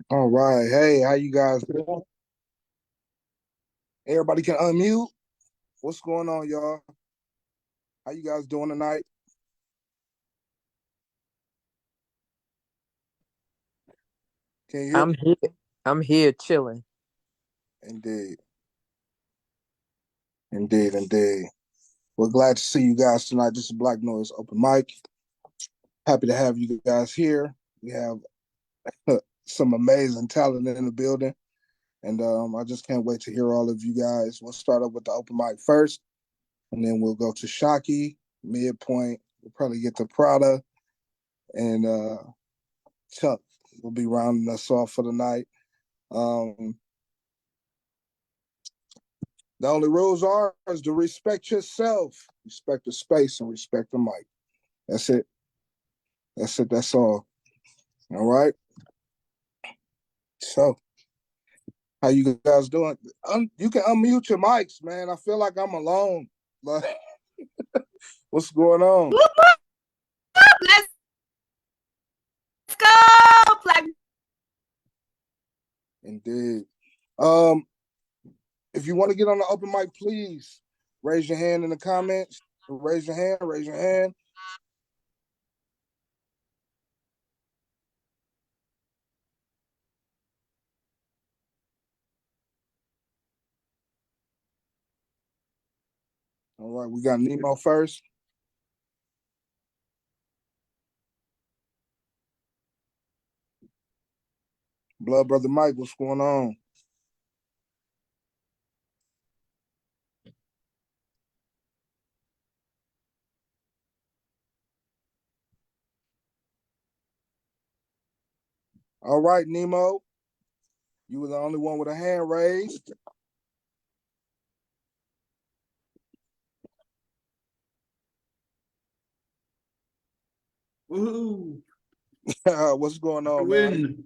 All right. Hey, how you guys doing? Everybody can unmute. What's going on, y'all? How you guys doing tonight? Can you hear me? I'm here. I'm here chilling. Indeed. Indeed, indeed. We're glad to see you guys tonight. This is Black Noise Open Mic. Happy to have you guys here. We have some amazing talent in the building. And I just can't wait to hear all of you guys. We'll start up with the open mic first, and then we'll go to Shockie, midpoint. We'll probably get to Prada, and Chuck will be rounding us off for the night. Um, the only rules are is to respect yourself, respect the space, and respect the mic. That's it. That's it. That's all. All right. So, how you guys doing? You can unmute your mics, man. I feel like I'm alone. Like, what's going on? Whoop, whoop. Let's go, Black. Indeed. Um, if you want to get on the open mic, please raise your hand in the comments. Raise your hand. Raise your hand. All right, we got Nemo first. Blood Brother Mike, what's going on? All right, Nemo. You were the only one with a hand raised. Woohoo! What's going on, man? Win.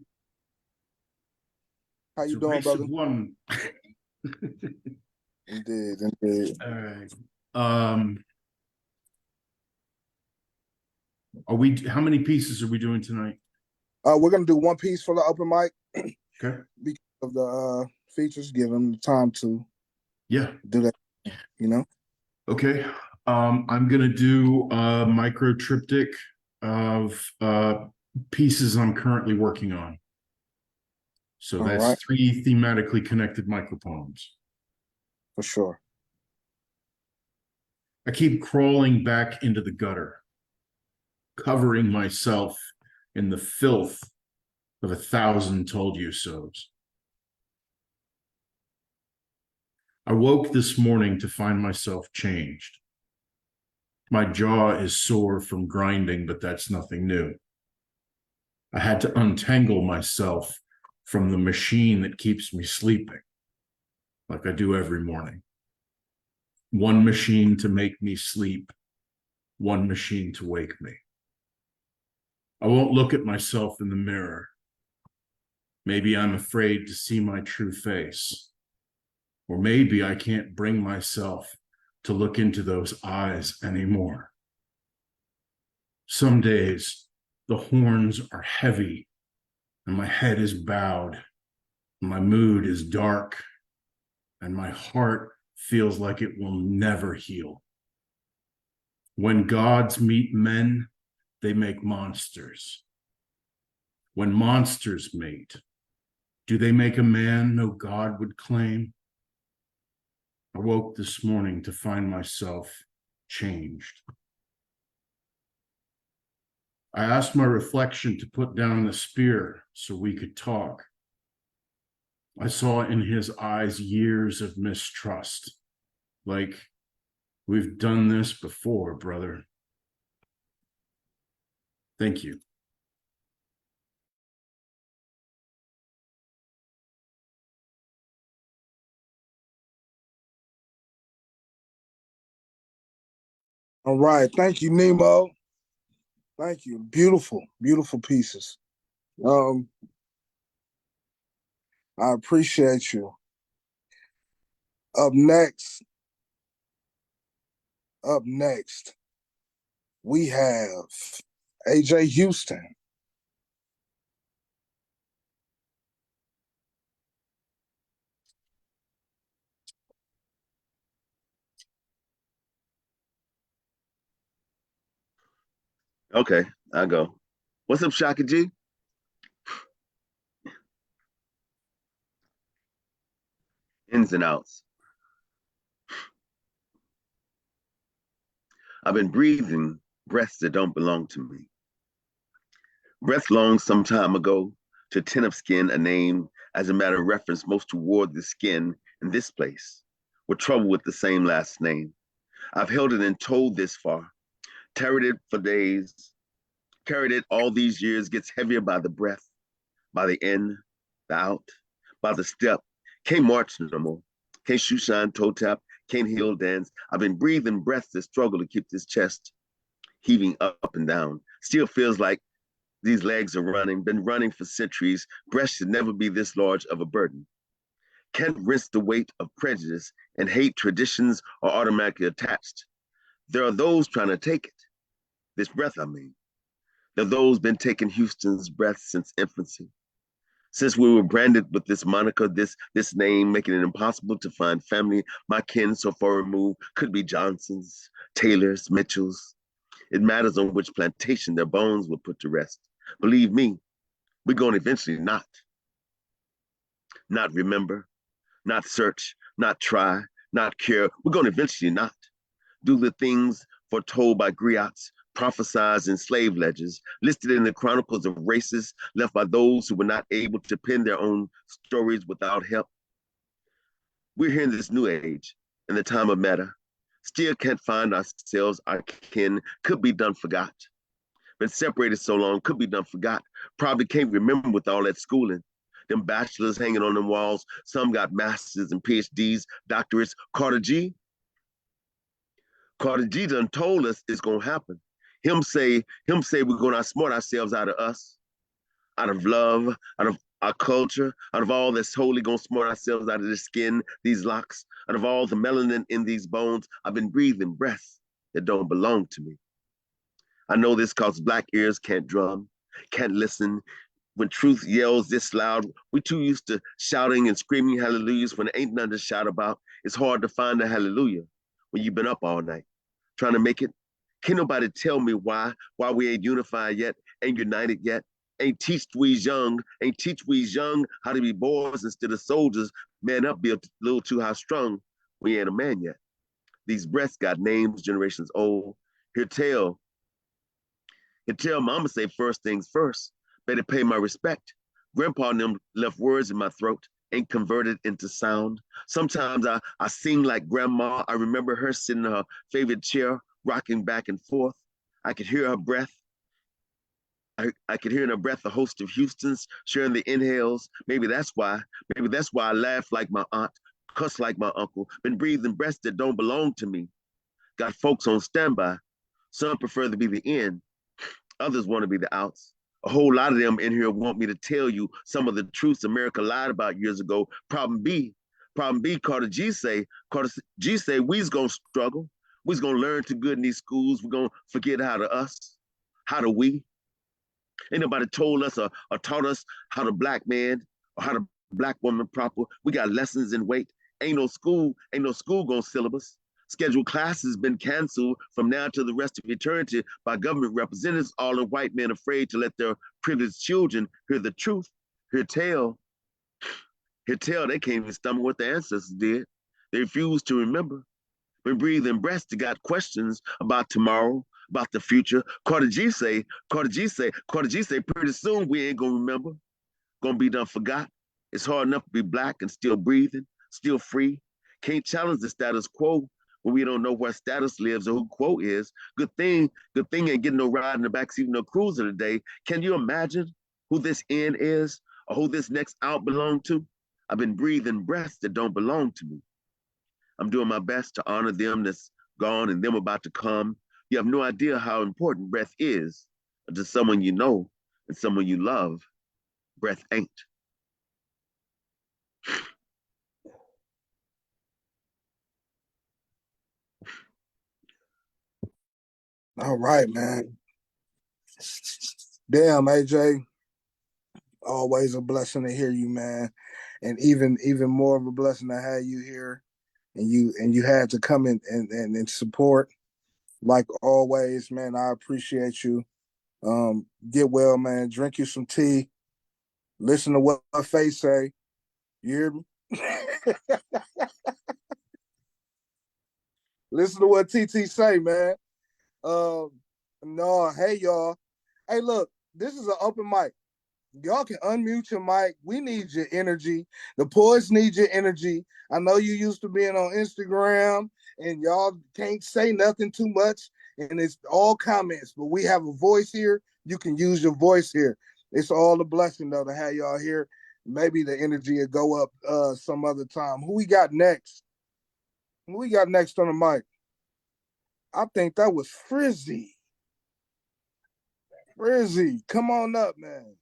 How It's you a doing, race brother? of one. Indeed, indeed. All right. Are we? How many pieces are we doing tonight? We're gonna do one piece for the open mic. Okay. Because of the features, give them the time to Yeah. do that. You know. Okay. I'm gonna do a micro triptych of pieces I'm currently working on. So All that's right, 3 thematically connected micropoems. for sure. I keep crawling back into the gutter, covering myself in the filth of 1,000 told you so's. I woke this morning to find myself changed. My jaw is sore from grinding, but that's nothing new. I had to untangle myself from the machine that keeps me sleeping, like I do every morning. One machine to make me sleep, one machine to wake me. I won't look at myself in the mirror. Maybe I'm afraid to see my true face. Or maybe I can't bring myself to look into those eyes anymore. Some days the horns are heavy and my head is bowed, and my mood is dark, and my heart feels like it will never heal. When gods meet men, they make monsters. When monsters mate, do they make a man no God would claim? I woke this morning to find myself changed. I asked my reflection to put down the spear so we could talk. I saw in his eyes years of mistrust, like, we've done this before, brother. Thank you. All right, thank you, Nemo. Thank you. Beautiful, beautiful pieces. Um, I appreciate you. Up next, up next, we have AJ Houston. Okay, I go. What's up, Shockie G? Ins and outs. I've been breathing breaths that don't belong to me. Breath long some time ago to tin of skin, a name as a matter of reference most toward the skin in this place, with trouble with the same last name. I've held it and told this far, carried it for days, carried it all these years, gets heavier by the breath, by the in, the out, by the step. Can't march no more. Can't shoe shine, toe tap, can't heel dance. I've been breathing breaths that struggle to keep this chest heaving up and down. Still feels like these legs are running, been running for centuries. Breast should never be this large of a burden. Can't rinse the weight of prejudice and hate traditions are automatically attached. There are those trying to take it. This breath, I mean. There are those been taking Houston's breath since infancy. Since we were branded with this moniker, this name, making it impossible to find family, my kin so far removed could be Johnsons, Taylors, Mitchells. It matters on which plantation their bones were put to rest. Believe me, we're going to eventually not remember, not search, not try, not care. We're going to eventually not do the things foretold by griots, prophesied in slave ledgers, listed in the chronicles of races left by those who were not able to pen their own stories without help. We're here in this new age, in the time of meta. Still can't find ourselves, our kin, could be done forgot. Been separated so long, could be done forgot. Probably can't remember with all that schooling. Them bachelors hanging on them walls. Some got masters and PhDs, doctorates. Carter G done told us it's gonna happen. Him say we're gonna outsmart ourselves out of us, out of love, out of our culture, out of all that's holy, gonna smart ourselves out of the skin, these locks, out of all the melanin in these bones. I've been breathing breaths that don't belong to me. I know this cause black ears can't drum, can't listen. When truth yells this loud, we too used to shouting and screaming hallelujahs when there ain't nothing to shout about. It's hard to find a hallelujah when you've been up all night trying to make it. Can't nobody tell me why we ain't unified yet, ain't united yet, ain't teach we's young how to be boys instead of soldiers. Man up, be a little too high strung. We ain't a man yet. These breaths got names generations old. Here tell mama say first things first. Better pay my respect. Grandpa and them left words in my throat, ain't converted into sound. Sometimes I sing like grandma. I remember her sitting in her favorite chair, rocking back and forth. I could hear her breath. I could hear in her breath a host of Houstons sharing the inhales. Maybe that's why I laugh like my aunt, cuss like my uncle, been breathing breaths that don't belong to me. Got folks on standby. Some prefer to be the in, others want to be the outs. A whole lot of them in here want me to tell you some of the truths America lied about years ago. Problem B, Carter G say we's gonna struggle. We's gonna learn to good in these schools. We're gonna forget how to us, how to we. Ain't nobody told us or taught us how to black man or how to black woman proper. We got lessons in weight. Ain't no school gonna syllabus. Scheduled classes been canceled from now to the rest of eternity by government representatives, all in white men afraid to let their privileged children hear the truth, hear tell, they can't even stomach what their ancestors did. They refuse to remember. Been breathing breaths that got questions about tomorrow, about the future. Carter G say, pretty soon we ain't gonna remember, gonna be done forgot. It's hard enough to be black and still breathing, still free. Can't challenge the status quo when we don't know where status lives or who quo is. Good thing ain't getting no ride in the backseat of no cruiser today. Can you imagine who this in is or who this next out belong to? I've been breathing breaths that don't belong to me. I'm doing my best to honor them that's gone and them about to come. You have no idea how important breath is to someone you know and someone you love. Breath ain't. All right, man. Damn, AJ. Always a blessing to hear you, man. And even more of a blessing to have you here. And you had to come in and support. Like always, man. I appreciate you. Get well, man. Drink you some tea. Listen to what Faith say. You hear me? Listen to what TT say, man. No, hey y'all. Hey, look, this is an open mic. Y'all can unmute your mic. We need your energy. The boys need your energy. I know you used to being on Instagram and y'all can't say nothing too much and it's all comments, but we have a voice here. You can use your voice here. It's all a blessing though to have y'all here. Maybe the energy will go up some other time. Who we got next? Who we got next on the mic? I think that was Frizzy. Frizzy, come on up, man.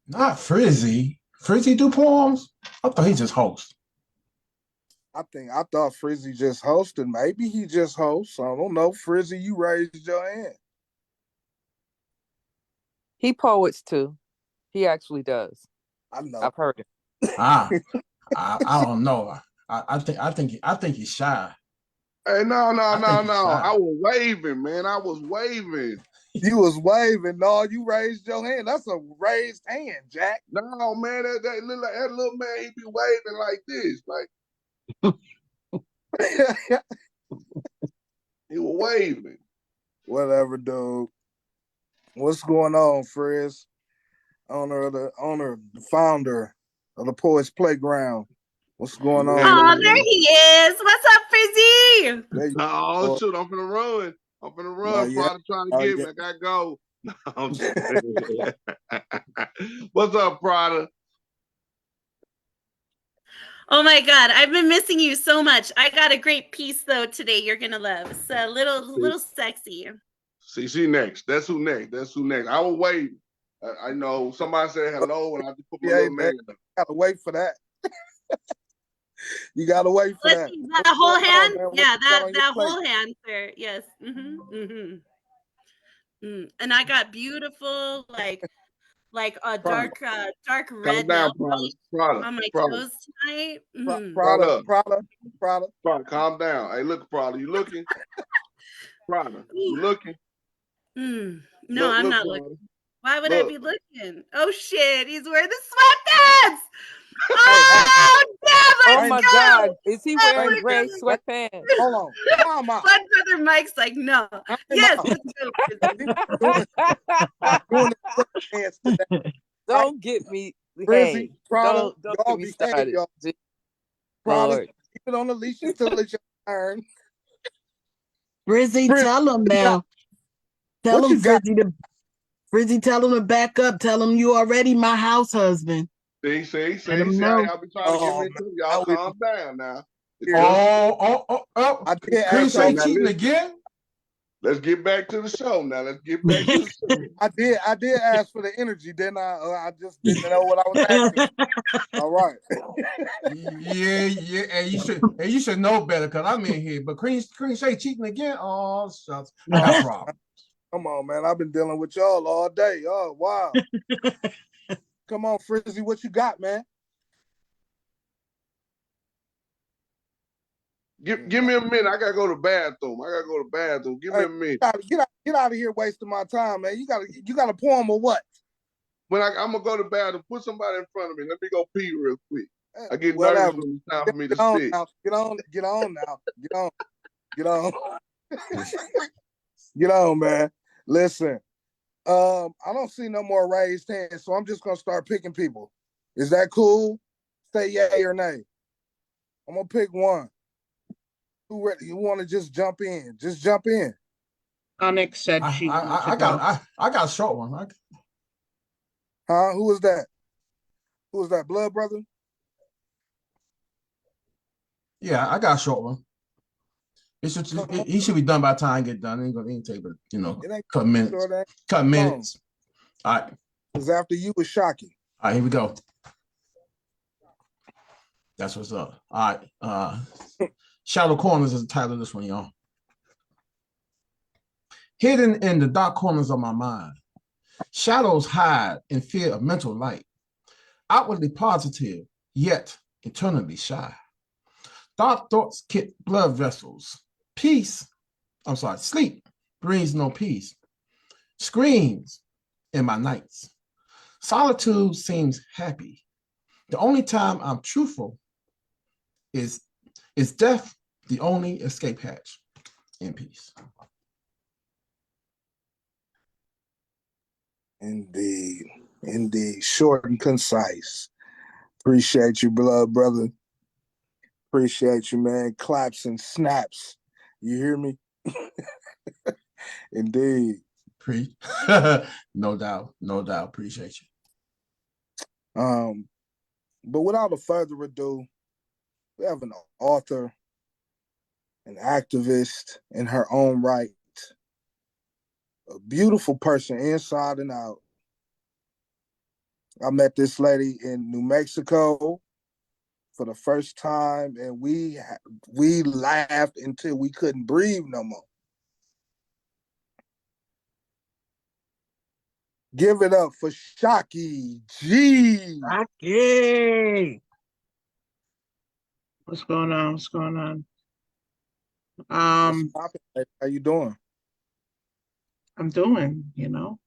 Not Frizzy. Frizzy do poems? I thought he just hosts. I thought Frizzy just hosted. Maybe he just hosts. I don't know. Frizzy, you raised your hand. He poets too. He actually does. I know. I've heard him. I don't know. I think he's shy. Hey, no. shy. I was waving, man. I was waving. You was waving. No, you raised your hand. That's a raised hand, Jack. No, man, that little man, he be waving like this. Like he was waving. Whatever, dude. What's going on, Frizz? The founder of the Poets Playground. What's going on? Oh, there he is. What's up, Frizzy? Oh, shoot, I'm finna run. Prada trying to get me. I gotta go. No, I'm just kidding. What's up, Prada? Oh my God, I've been missing you so much. I got a great piece though today. You're gonna love. It's a little sexy. See, she next. That's who next. I was waiting. I know somebody said hello, and I just put my little man. Gotta wait for that. You gotta wait for that. That whole hand, yeah, that whole hand, sir. Yes. And I got beautiful, like a dark red nail Prada, on my toes tonight. Prada. Calm down. Hey, look, Prada, you looking? Prada, you looking? No, I'm not looking. Why would I be looking? Oh shit, he's wearing the sweatpants. Oh, damn, oh my God, is he wearing gray sweatpants? Hold on. Calm out. Blood Brother Mike's like, no. Yes, let's go. Don't get me. Frizzy, Hey, Prada, don't get me started. Prada, keep it on the leash until it's your turn. Frizzy, tell him now. Tell him, Frizzy, tell him to back up. Tell him you already my house husband. See, y'all be trying to get me too. Y'all calm down now. I did ask cheating again. Let's get back to the show now. I did ask for the energy, didn't I? I just didn't know what I was asking. All right. Yeah, and you should know better because I'm in here. But Cream Shay cheating again? Oh, shucks. I got problems. Come on, man. I've been dealing with y'all all day. Oh, wow. Come on, Frizzy, what you got, man? Give me a minute. I gotta go to the bathroom. Give me a minute. Get out of here wasting my time, man. You got a poem or what? When I'm gonna go to the bathroom, put somebody in front of me. Let me go pee real quick. I get nervous when it's time for me to spit. Get on now. Get on. Get on, man. Listen. I don't see no more raised hands, so I'm just gonna start picking people. Is that cool? Say yay or nay. I'm gonna pick one. Who ready? You want to just jump in? Just jump in. Onyx said she. I got a short one. Huh? Who was that? Who was that? Blood brother? Yeah, I got a short one. He should be done by the time I get done. It ain't take but cut minutes. Cut minutes. All right. Because after you was Shockie. All right, here we go. That's what's up. All right. Shadow Corners is the title of this one, y'all. Hidden in the dark corners of my mind, shadows hide in fear of mental light. Outwardly positive, yet internally shy. Dark thoughts kick blood vessels. Sleep brings no peace. Screams in my nights. Solitude seems happy. The only time I'm truthful is death the only escape hatch. In peace. Indeed. Indeed. Short and concise. Appreciate you, blood brother. Appreciate you, man. Claps and snaps. You hear me? Indeed. No doubt. No doubt. Appreciate you. But without a further ado, we have an author, an activist in her own right, a beautiful person inside and out. I met this lady in New Mexico for the first time, and we laughed until we couldn't breathe no more. Give it up for Shockie G. Shockie. What's going on? What's going on? How you doing? I'm doing, you know.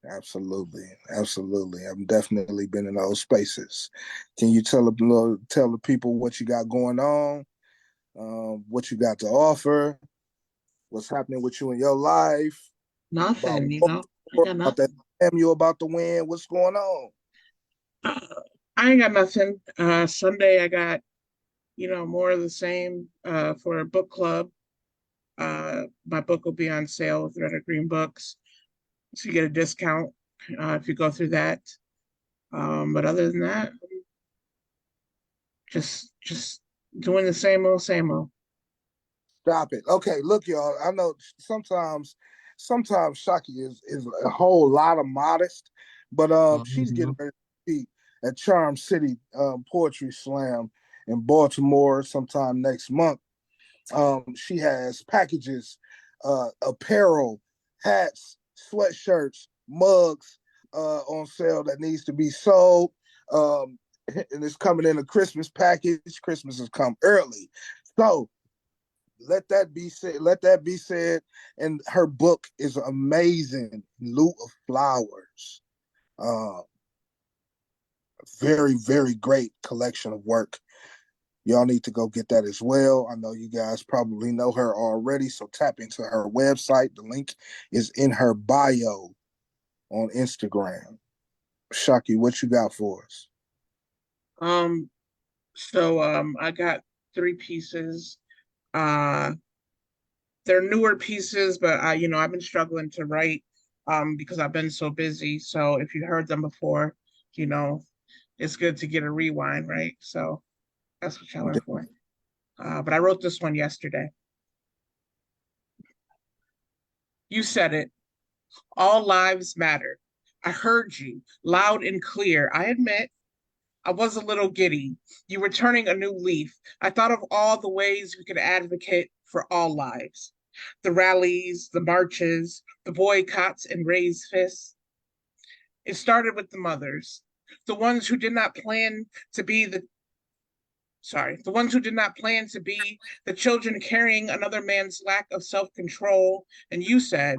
Absolutely. I've definitely been in those spaces. Can you tell the people what you got going on, what you got to offer, what's happening with you in your life? Nothing, you know. About that you about to win. What's going on? I ain't got nothing. Sunday I got, more of the same for a book club. My book will be on sale with Red or Green Books. So you get a discount if you go through that. But other than that, just doing the same old, same old. Stop it. Okay, look, y'all. I know sometimes Shockie is a whole lot of modest, but she's getting ready to be at Charm City Poetry Slam in Baltimore sometime next month. She has packages, apparel, hats, sweatshirts, mugs on sale that needs to be sold. And it's coming in a Christmas package. Christmas has come early. So let that be said. And her book is amazing. In lieu of flowers. Very, very great collection of work. Y'all need to go get that as well. I know you guys probably know her already, so tap into her website. The link is in her bio on Instagram. Shockie, what you got for us? I got 3 pieces. They're newer pieces, but I've been struggling to write because I've been so busy. So if you heard them before, it's good to get a rewind, right? So that's what y'all are for. But I wrote this one yesterday. You said it. All lives matter. I heard you loud and clear. I admit I was a little giddy. You were turning a new leaf. I thought of all the ways we could advocate for all lives. The rallies, the marches, the boycotts and raised fists. It started with the mothers, the ones who did not plan to be the children carrying another man's lack of self-control. And you said,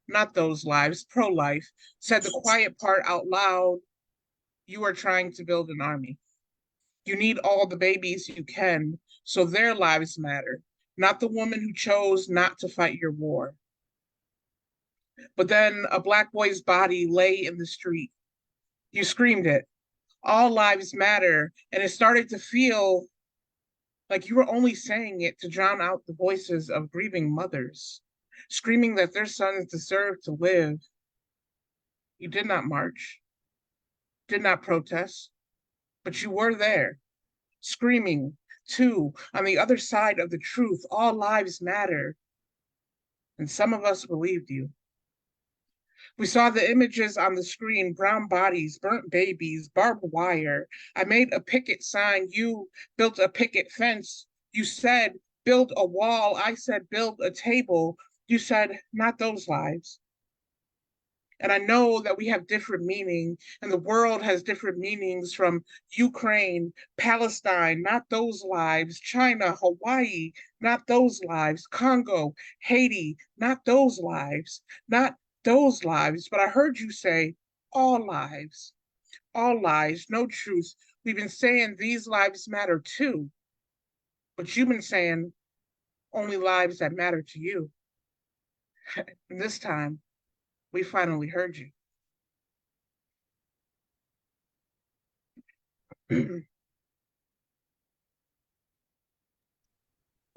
not those lives, pro-life, said the quiet part out loud. You are trying to build an army. You need all the babies you can, so their lives matter, not the woman who chose not to fight your war. But then a Black boy's body lay in the street. You screamed it. All lives matter. And it started to feel like you were only saying it to drown out the voices of grieving mothers, screaming that their sons deserve to live. You did not march, did not protest, but you were there, screaming, too, on the other side of the truth. All lives matter. And some of us believed you. We saw the images on the screen, brown bodies, burnt babies, barbed wire. I made a picket sign. You built a picket fence. You said, build a wall. I said, build a table. You said, not those lives. And I know that we have different meaning, and the world has different meanings, from Ukraine, Palestine, not those lives, China, Hawaii, not those lives, Congo, Haiti, not those lives, not those lives. But I heard you say all lives, no truth. We've been saying these lives matter too, but you've been saying only lives that matter to you. And this time, we finally heard you.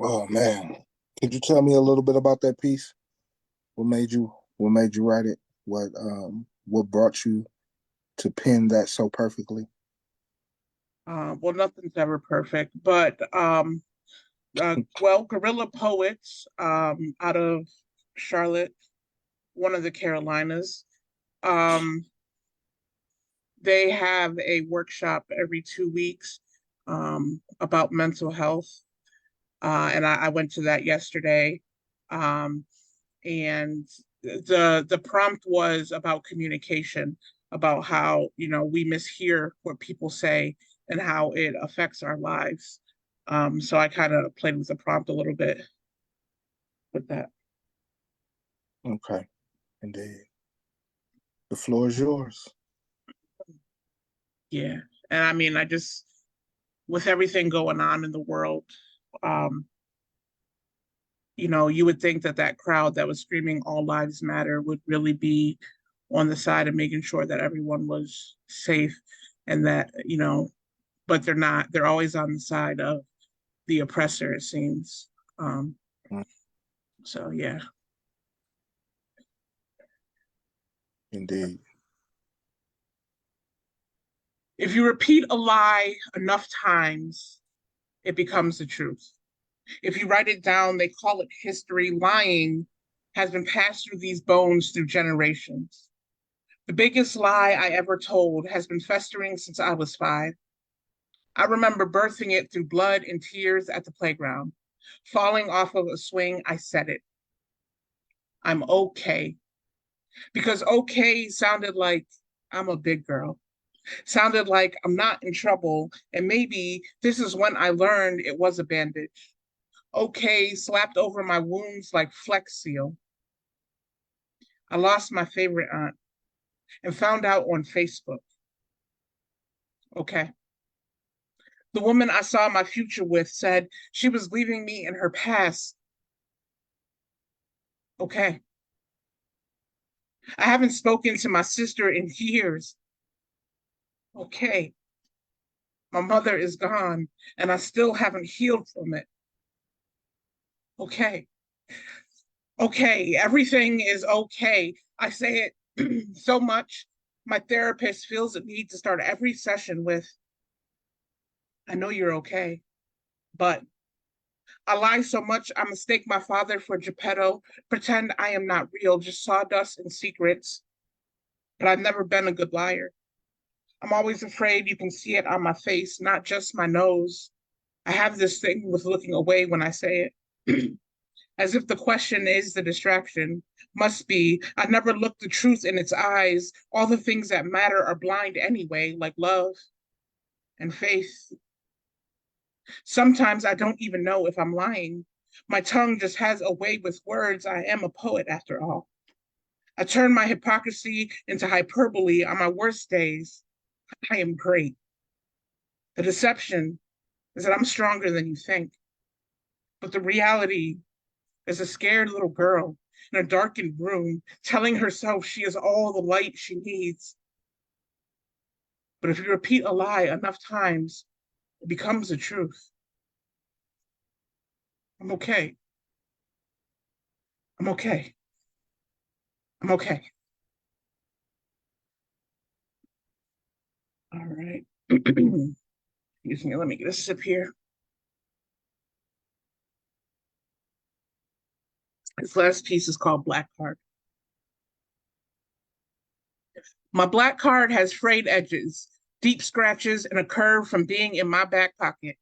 Oh man, could you tell me a little bit about that piece? What made you write it? What brought you to pen that so perfectly? Well, nothing's ever perfect, but well, Guerrilla Poets out of Charlotte, one of the Carolinas, they have a workshop every 2 weeks about mental health. And I went to that yesterday. And the prompt was about communication, about how, we mishear what people say and how it affects our lives. So I kind of played with the prompt a little bit with that. Okay, indeed. The floor is yours. Yeah. And I mean, with everything going on in the world, you would think that crowd that was screaming all lives matter would really be on the side of making sure that everyone was safe, and that, but they're not. They're always on the side of the oppressor, it seems. So yeah. Indeed. If you repeat a lie enough times, it becomes the truth. If you write it down, they call it history. Lying has been passed through these bones through generations. The biggest lie I ever told has been festering since I was 5. I remember birthing it through blood and tears at the playground. Falling off of a swing, I said it. I'm okay. Because okay sounded like I'm a big girl. Sounded like I'm not in trouble, and maybe this is when I learned it was a bandage. Okay slapped over my wounds like Flex Seal. I lost my favorite aunt and found out on Facebook. Okay. The woman I saw my future with said she was leaving me in her past. Okay. I haven't spoken to my sister in years. Okay. My mother is gone, and I still haven't healed from it. Okay. Okay, everything is okay. I say it so much, my therapist feels the need to start every session with, I know you're okay, but I lie so much I mistake my father for Geppetto, pretend I am not real, just sawdust and secrets. But I've never been a good liar. I'm always afraid you can see it on my face, not just my nose. I have this thing with looking away when I say it. As if the question is the distraction. Must be. I never look the truth in its eyes. All the things that matter are blind anyway, like love and faith. Sometimes I don't even know if I'm lying. My tongue just has a way with words. I am a poet after all. I turn my hypocrisy into hyperbole on my worst days. I am great. The deception is that I'm stronger than you think. But the reality is a scared little girl in a darkened room telling herself she is all the light she needs. But if you repeat a lie enough times, it becomes the truth. I'm okay. I'm okay. I'm okay. All right. Excuse me, let me get a sip here. This last piece is called Black Card. My black card has frayed edges, deep scratches, and a curve from being in my back pocket.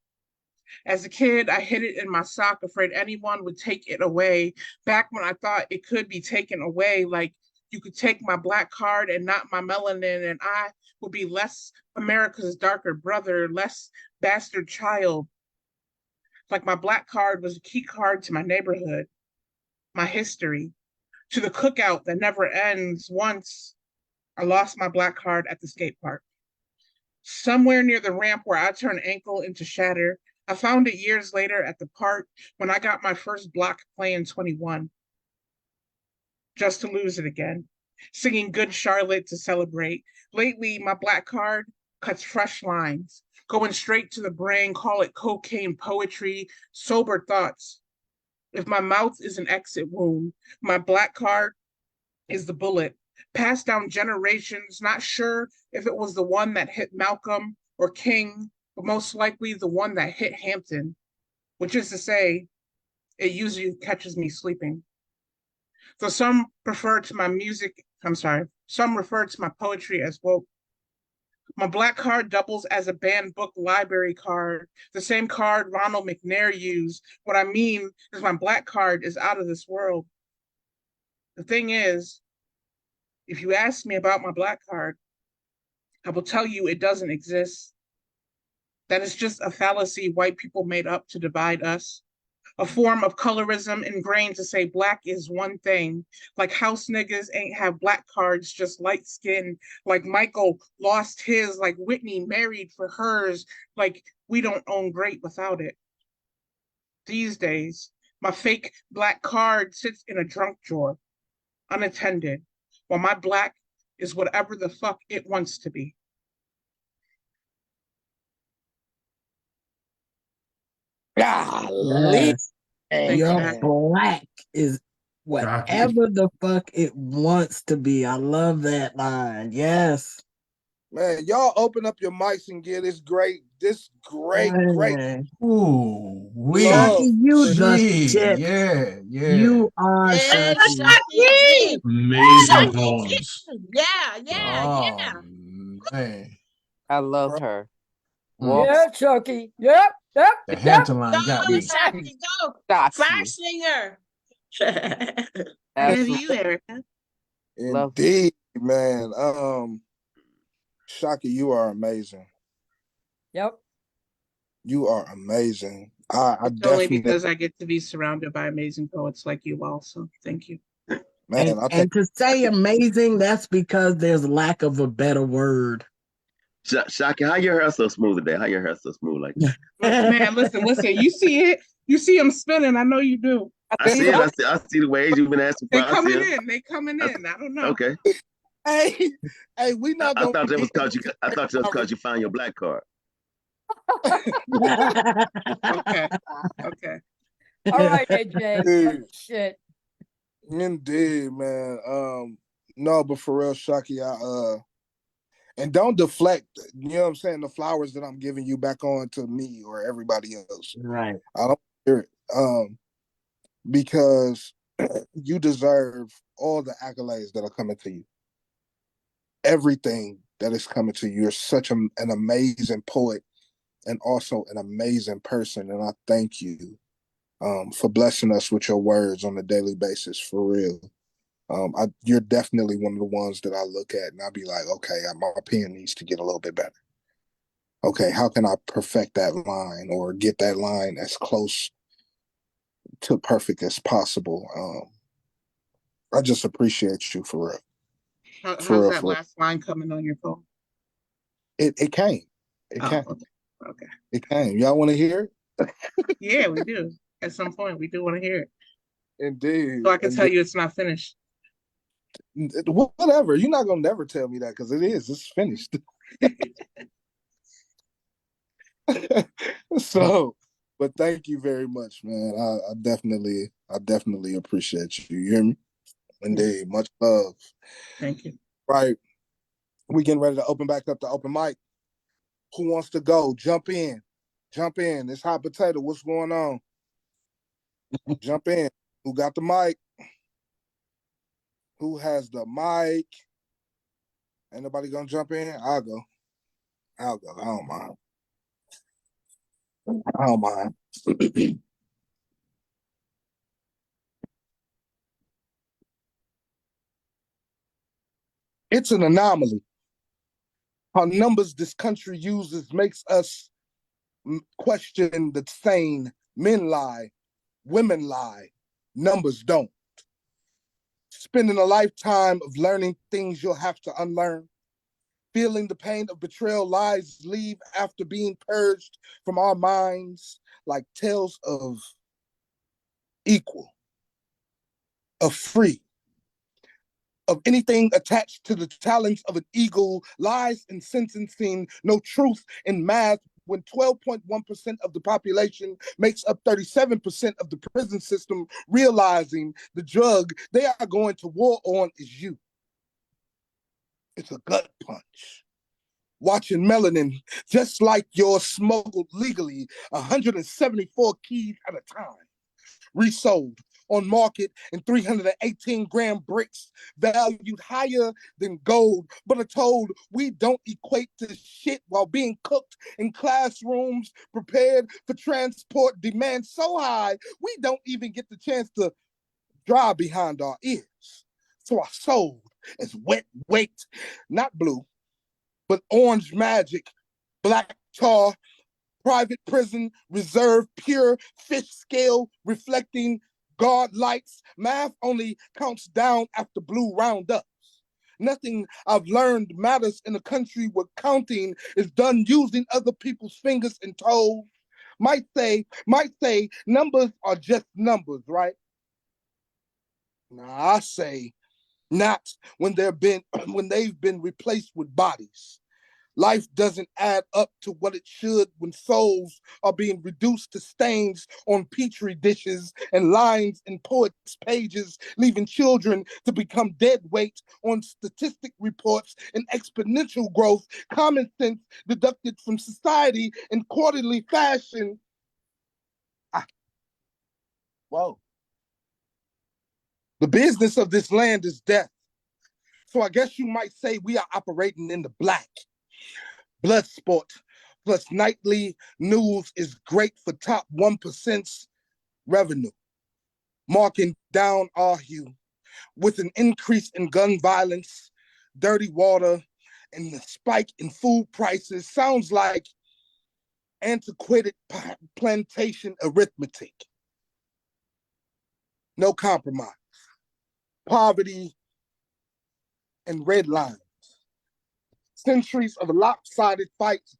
As a kid, I hid it in my sock, afraid anyone would take it away. Back when I thought it could be taken away, like you could take my black card and not my melanin, and I would be less America's darker brother, less bastard child. Like my black card was a key card to my neighborhood, my history, to the cookout that never ends. Once I lost my black card at the skate park. Somewhere near the ramp where I turned ankle into shatter. I found it years later at the park when I got my first block playing 21. Just to lose it again. Singing Good Charlotte to celebrate. Lately, my black card cuts fresh lines, going straight to the brain, call it cocaine poetry, sober thoughts. If my mouth is an exit wound, my black card is the bullet. Passed down generations, not sure if it was the one that hit Malcolm or King, but most likely the one that hit Hampton, which is to say, it usually catches me sleeping. So some refer to my some refer to my poetry as woke. My black card doubles as a banned book library card, the same card Ronald McNair used. What I mean is my black card is out of this world. The thing is, if you ask me about my black card, I will tell you it doesn't exist. That is just a fallacy white people made up to divide us. A form of colorism ingrained to say black is one thing, like house niggas ain't have black cards, just light skin, like Michael lost his, like Whitney married for hers, like we don't own great without it. These days, my fake black card sits in a drunk drawer, unattended, while my black is whatever the fuck it wants to be. Golly. Your black is whatever the fuck it wants to be. I love that line. Yes. Man, y'all open up your mics and get this great. Ooh, Shockie, you the shit. Yeah. You are Shockie. Amazing poems. Yeah. Man. I love her. Yeah, Chucky. Yep. The Hampton line got me. Shockie, go. Fire singer. Absolutely. You, Erica. Indeed, man. Shockie, you are amazing. Yep. You are amazing. I definitely only because I get to be surrounded by amazing poets like you all. So thank you. Man, and to say amazing, that's because there's lack of a better word. Shockie, how your hair so smooth today? How your hair so smooth like that? Man, listen. You see it. You see him spinning. I know you do. I see it. I see the ways you've been asking. They coming in. I don't know. Okay. Hey, we not gonna. I thought that was because you found your black card. Okay. All right, AJ. Shit. Indeed, man. No, but for real, Shockie, and don't deflect, you know what I'm saying, the flowers that I'm giving you back on to me or everybody else. Right. I don't hear it. Because you deserve all the accolades that are coming to you. Everything that is coming to you. You're such an amazing poet and also an amazing person. And I thank you for blessing us with your words on a daily basis, for real. You're definitely one of the ones that I look at and I'll be like, okay, my pen needs to get a little bit better. Okay, how can I perfect that line or get that line as close to perfect as possible? I just appreciate you for real. How's that last line coming on your phone? It came. It came. Okay. It came. Y'all want to hear it? Yeah, we do. At some point, we do want to hear it. Indeed. So I can tell you it's not finished. Whatever. You're not gonna never tell me that because it is. It's finished. So, but thank you very much, man. I definitely appreciate you. You hear me? Indeed. Much love. Thank you. Right. We getting ready to open back up the open mic. Who wants to go? Jump in. It's hot potato. What's going on? Jump in. Who got the mic? Who has the mic? Ain't nobody gonna jump in? I'll go. I don't mind. It's an anomaly. How numbers this country uses makes us question the saying, men lie, women lie, numbers don't. Spending a lifetime of learning things you'll have to unlearn. Feeling the pain of betrayal, lies leave after being purged from our minds like tales of equal, of free, of anything attached to the talons of an eagle, lies in sentencing, no truth in math, when 12.1% of the population makes up 37% of the prison system, realizing the drug they are going to war on is you. It's a gut punch. Watching melanin, just like yours, smuggled legally 174 keys at a time, resold on market in 318-gram bricks, valued higher than gold, but are told we don't equate to shit while being cooked in classrooms, prepared for transport, demand so high, we don't even get the chance to dry behind our ears. So our soul is wet weight, not blue, but orange magic, black tar, private prison, reserve, pure fish scale, reflecting God lights. Math only counts down after blue roundups. Nothing I've learned matters in a country where counting is done using other people's fingers and toes. Might say numbers are just numbers, right? Now I say not when they've been replaced with bodies. Life doesn't add up to what it should when souls are being reduced to stains on petri dishes and lines in poets' pages, leaving children to become dead weight on statistic reports and exponential growth, common sense deducted from society in quarterly fashion. Whoa. The business of this land is death. So I guess you might say we are operating in the black. Blood sport plus nightly news is great for top 1%'s revenue, marking down our hue. With an increase in gun violence, dirty water, and the spike in food prices, sounds like antiquated plantation arithmetic. No compromise. Poverty and red lines. Centuries of lopsided fights,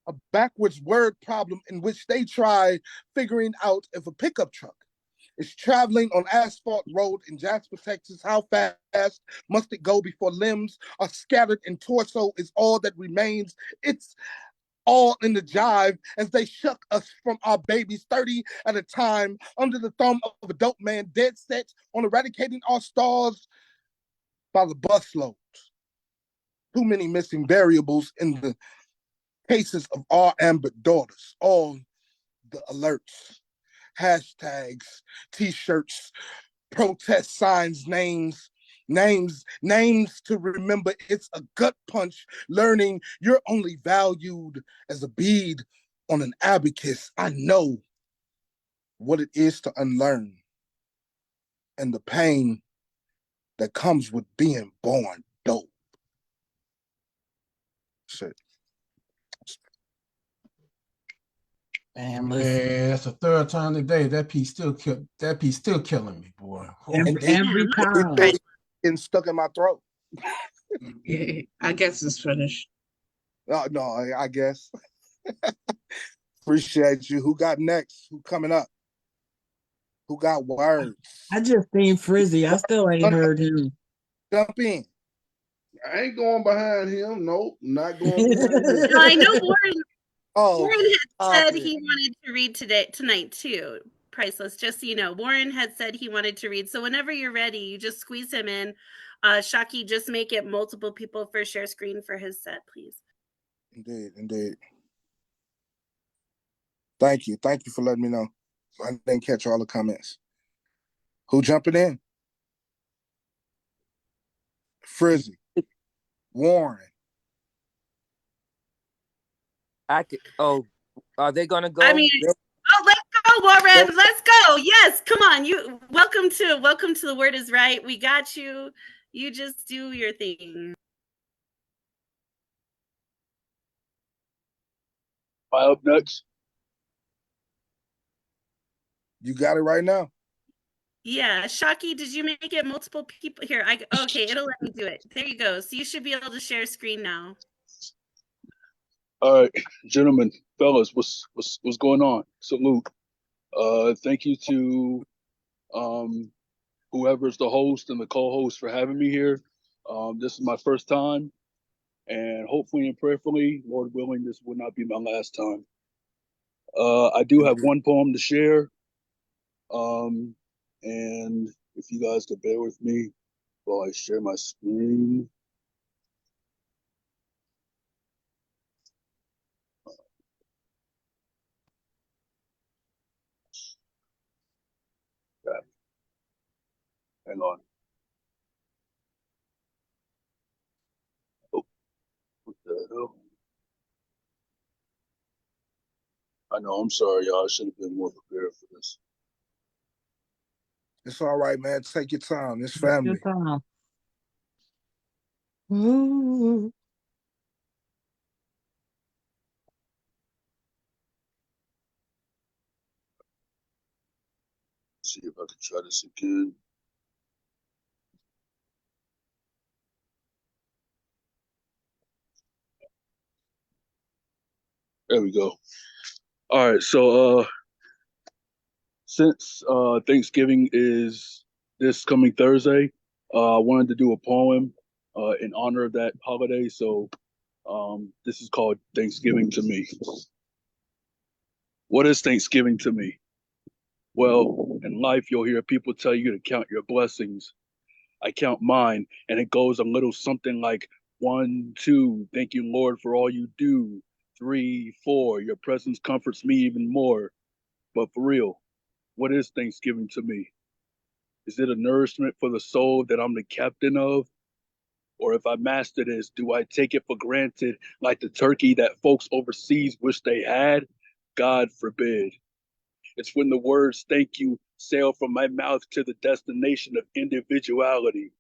a backwards word problem in which they try figuring out if a pickup truck is traveling on asphalt road in Jasper, Texas, how fast must it go before limbs are scattered and torso is all that remains. It's all in the jive as they shuck us from our babies 30 at a time under the thumb of a dope man dead set on eradicating our stars by the busloads. Too many missing variables in the cases of our Amber daughters. All the alerts, hashtags, t-shirts, protest signs, names to remember. It's a gut punch learning you're only valued as a bead on an abacus. I know what it is to unlearn and the pain that comes with being born dope. Shit. Man, that's the third time today. That piece still killing me, boy. Every time. It's stuck in my throat. I guess it's finished. Oh, no, I guess. Appreciate you. Who got next? Who coming up? Who got words? I just seen Frizzy. I still ain't heard him. Jump in. I ain't going behind him. Nope, not going behind him. No, I know Warren. Warren had said okay. he wanted to read tonight too. Priceless, just so you know. Warren had said he wanted to read. So whenever you're ready, you just squeeze him in. Shockie, just make it multiple people for share screen for his set, please. Indeed. Thank you for letting me know. I didn't catch all the comments. Who jumping in? Frizzy. Warren. Are they gonna go? I mean, let's go, Warren. Let's go. Yes, come on. You welcome to the Word is Right. We got you. You just do your thing. Am I up next? You got it right now. Yeah, Shockie, did you make it multiple people here? Okay, it'll let me do it. There you go. So you should be able to share screen now. All right, gentlemen, fellas, what's going on? Salute. Thank you to whoever's the host and the co-host for having me here. This is my first time, and hopefully and prayerfully, Lord willing, this will not be my last time. I do have one poem to share, and if you guys could bear with me while I share my screen. Hang on. Oh, what the hell? I know, I'm sorry, y'all. I should have been more prepared for this. It's all right, man. Take your time. It's family. Take your time. Ooh. See if I can try this again. There we go. All right, so since Thanksgiving is this coming Thursday, I wanted to do a poem in honor of that holiday. So this is called Thanksgiving to Me. What is Thanksgiving to me? Well, in life, you'll hear people tell you to count your blessings. I count mine, and it goes a little something like 1, 2, thank you, Lord, for all you do. 3, 4, your presence comforts me even more. But for real, what is Thanksgiving to me? Is it a nourishment for the soul that I'm the captain of? Or if I master this, do I take it for granted like the turkey that folks overseas wish they had? God forbid. It's when the words thank you sail from my mouth to the destination of individuality.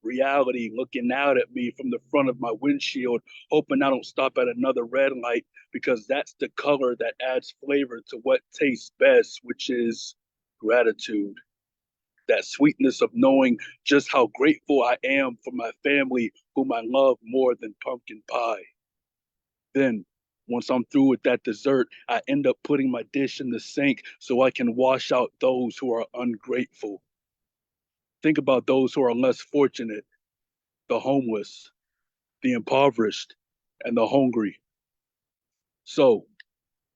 Reality looking out at me from the front of my windshield, hoping I don't stop at another red light because that's the color that adds flavor to what tastes best, which is gratitude. That sweetness of knowing just how grateful I am for my family, whom I love more than pumpkin pie. Then, once I'm through with that dessert, I end up putting my dish in the sink so I can wash out those who are ungrateful. Think about those who are less fortunate, the homeless, the impoverished, and the hungry. So,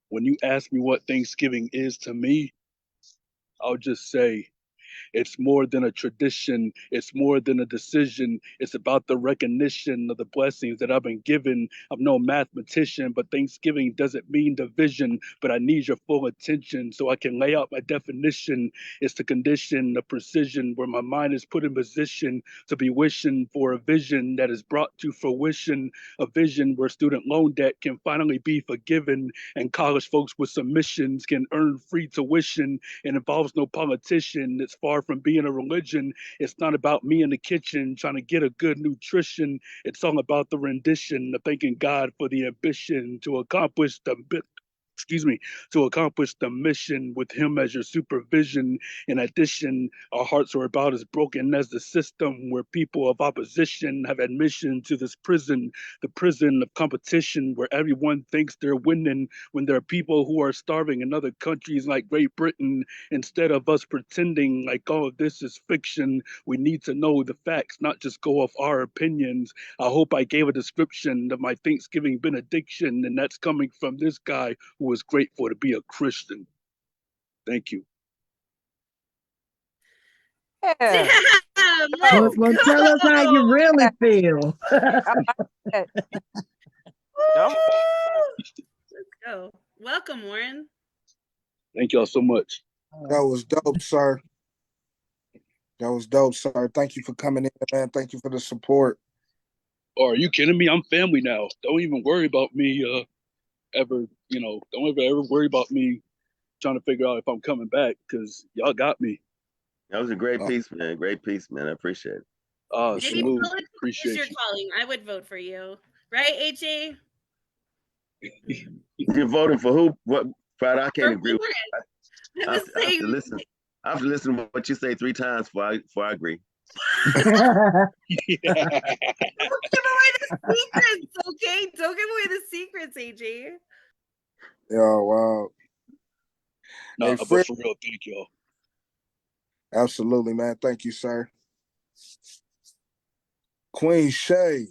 when you ask me what Thanksgiving is to me, I'll just say it's more than a tradition. It's more than a decision. It's about the recognition of the blessings that I've been given. I'm no mathematician, but Thanksgiving doesn't mean division, but I need your full attention so I can lay out my definition. It's the condition of precision where my mind is put in position to be wishing for a vision that is brought to fruition, a vision where student loan debt can finally be forgiven and college folks with submissions can earn free tuition. It involves no politician. It's far from being a religion. It's not about me in the kitchen trying to get a good nutrition. It's all about the rendition of thanking God for the ambition to accomplish to accomplish the mission with him as your supervision. In addition, our hearts are about as broken as the system where people of opposition have admission to this prison, the prison of competition where everyone thinks they're winning when there are people who are starving in other countries like Great Britain. Instead of us pretending like all of this is fiction, we need to know the facts, not just go off our opinions. I hope I gave a description of my Thanksgiving benediction, and that's coming from this guy who is grateful to be a Christian. Thank you. Damn, Well, let's go. tell us how you really feel. Let's go. Welcome, Warren. Thank y'all so much. That was dope, sir. That was dope, sir. Thank you for coming in, man. Thank you for the support. Oh, are you kidding me? I'm family now. Don't even worry about me ever, don't ever worry about me trying to figure out if I'm coming back because y'all got me. That was a great piece, man. Great piece, man. I appreciate it. Maybe Salute. politics is Appreciate your you. calling. I would vote for you. Right, AJ? You're voting for who? What? Prada, I can't For agree with Warren. I I was have, I have to saying. listen. I have to listen to what you say 3 times before I agree. Yeah. Don't give away the secrets, okay? Don't give away the secrets, AJ. Yeah, wow. No, Hey, but Fred, for real, thank y'all. absolutely, man. Thank you, sir. Queen Shay,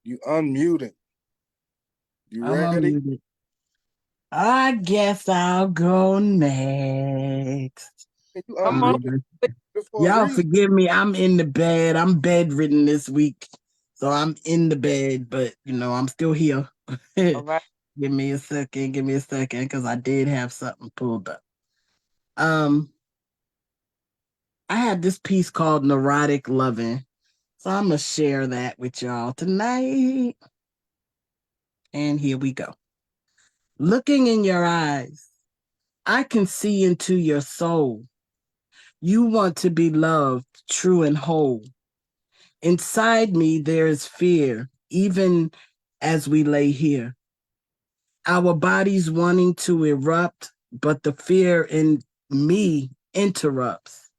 you unmuted. You I'm ready? unmuted. I guess I'll go next. You Come on. unmuted for a Y'all reason. forgive me. I'm in the bed. I'm bedridden this week. So I'm in the bed, but I'm still here. All right. Give me a second. Give me a second, because I did have something pulled up. I had this piece called Neurotic Loving. So I'm gonna share that with y'all tonight. And here we go. Looking in your eyes, I can see into your soul. You want to be loved, true and whole. Inside me, there is fear, even as we lay here. Our bodies wanting to erupt, but the fear in me interrupts.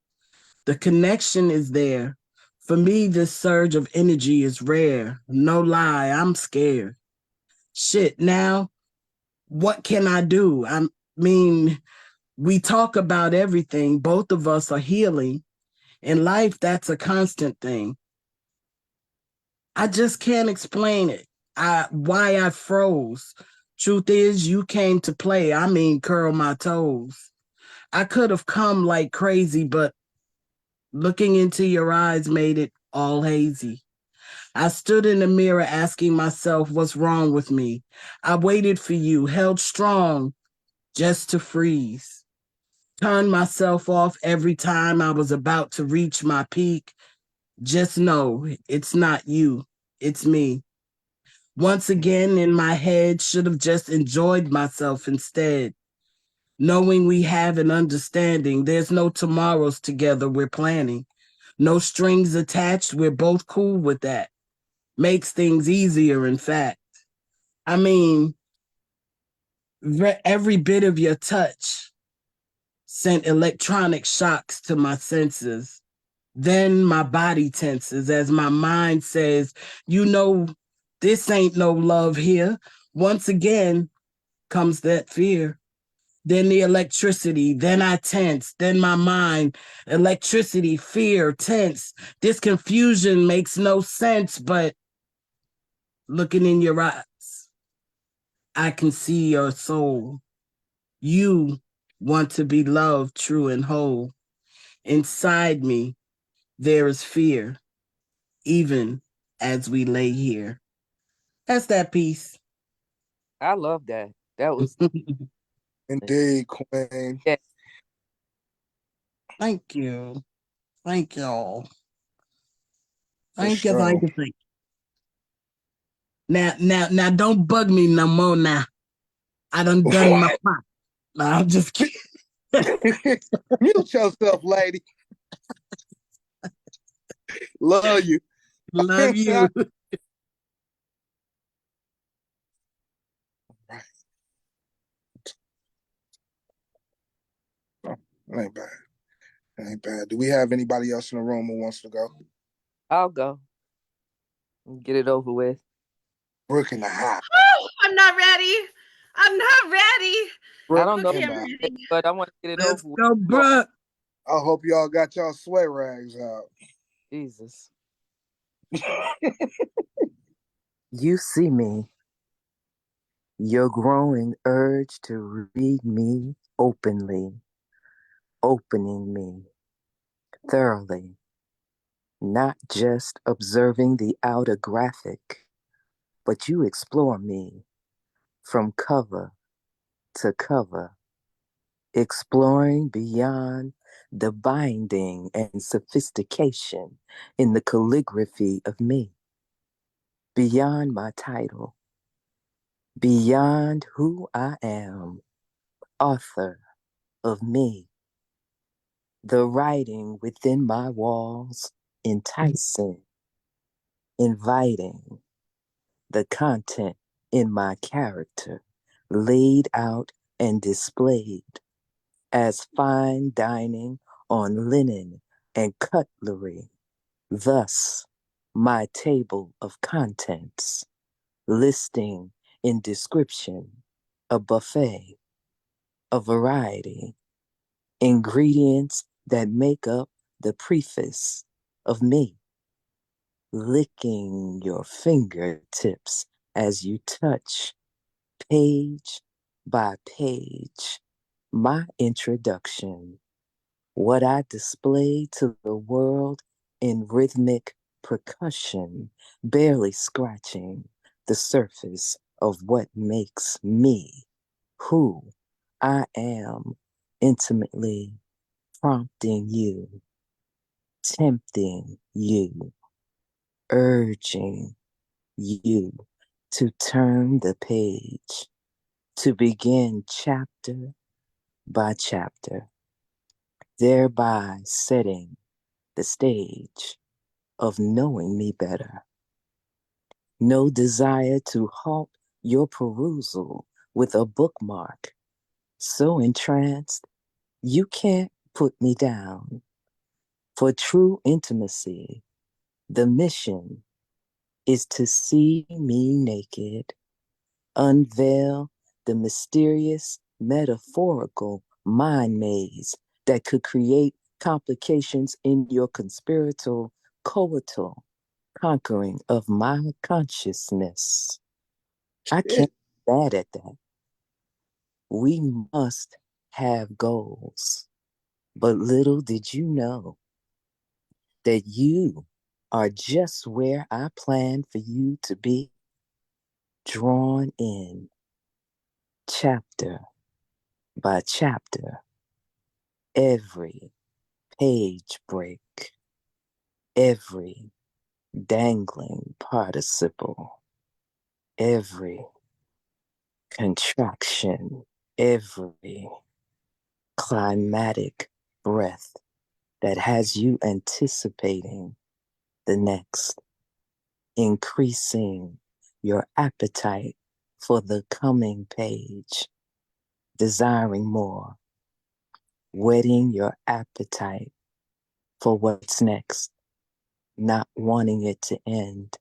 The connection is there. For me, this surge of energy is rare. No lie, I'm scared. Shit, now, what can I do? I mean, we talk about everything. Both of us are healing. In life, that's a constant thing. I just can't explain it. Why I froze. Truth is, you came to play. I mean, curl my toes. I could have come like crazy, but looking into your eyes made it all hazy. I stood in the mirror asking myself what's wrong with me. I waited for you, held strong just to freeze. Turned myself off every time I was about to reach my peak. Just know it's not you, it's me. Once again in my head, should have just enjoyed myself instead. Knowing we have an understanding, there's no tomorrows together we're planning. No strings attached, we're both cool with that. Makes things easier, in fact. I mean, every bit of your touch sent electronic shocks to my senses. Then my body tenses as my mind says, this ain't no love here. Once again comes that fear. Then the electricity, then I tense, then my mind, electricity, fear, tense. This confusion makes no sense, but looking in your eyes, I can see your soul. You want to be loved, true and whole. Inside me, there is fear, even as we lay here. That's that piece. I love that. That was Indeed, Queen. yeah. Thank you. Thank y'all. For Thank you, sure. thank you, thank you. Now, don't bug me no more now. I done my part. No, I'm just kidding. Mute yourself, lady. Love you. Love you. That ain't bad. That ain't bad. Do we have anybody else in the room who wants to go? I'll go. Get it over with. Brooke in the house. Oh, I'm not ready. I'm not ready. I don't know, Okay, I'm ready. but I want to get it Let's over with. go, Brooke. I hope y'all got y'all sweat rags out. Jesus. You see me. Your growing urge to read me openly, opening me thoroughly, not just observing the outer graphic, but you explore me from cover to cover, exploring beyond the binding and sophistication in the calligraphy of me, beyond my title, beyond who I am, author of me, the writing within my walls, enticing, inviting, the content in my character laid out and displayed as fine dining on linen and cutlery. Thus, my table of contents, listing in description a buffet, a variety, ingredients that make up the preface of me, licking your fingertips as you touch page by page my introduction, what I display to the world in rhythmic percussion, barely scratching the surface of what makes me who I am, intimately prompting you, tempting you, urging you to turn the page, to begin chapter by chapter, thereby setting the stage of knowing me better. No desire to halt your perusal with a bookmark, so entranced you can't put me down. For true intimacy, the mission is to see me naked, unveil the mysterious metaphorical mind maze that could create complications in your conspiratorial, coital conquering of my consciousness. I can't be bad at that. We must have goals. But little did you know that you are just where I planned for you to be, drawn in chapter by chapter, every page break, every dangling participle, every contraction, every climatic breath that has you anticipating the next, increasing your appetite for the coming page, desiring more, whetting your appetite for what's next, not wanting it to end,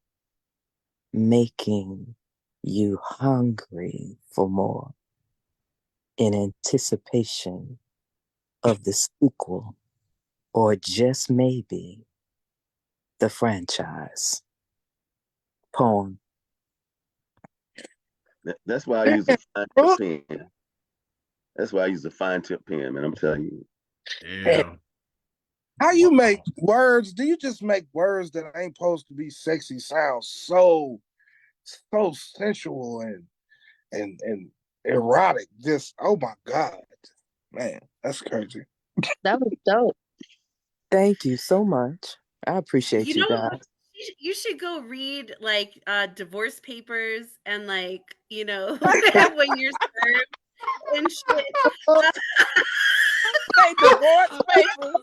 making you hungry for more in anticipation of the sequel or just maybe the franchise. Poem. That's why I use a fine tip pen. That's why I use a fine tip pen, man. I'm telling you. Yeah. How you make words? Do you just make words that ain't supposed to be sexy sound so sensual and erotic? Just oh my God, man, that's crazy. That was dope. Thank you so much. I appreciate you guys. You should go read like divorce papers and like, you know, when you're served and shit. Say divorce papers.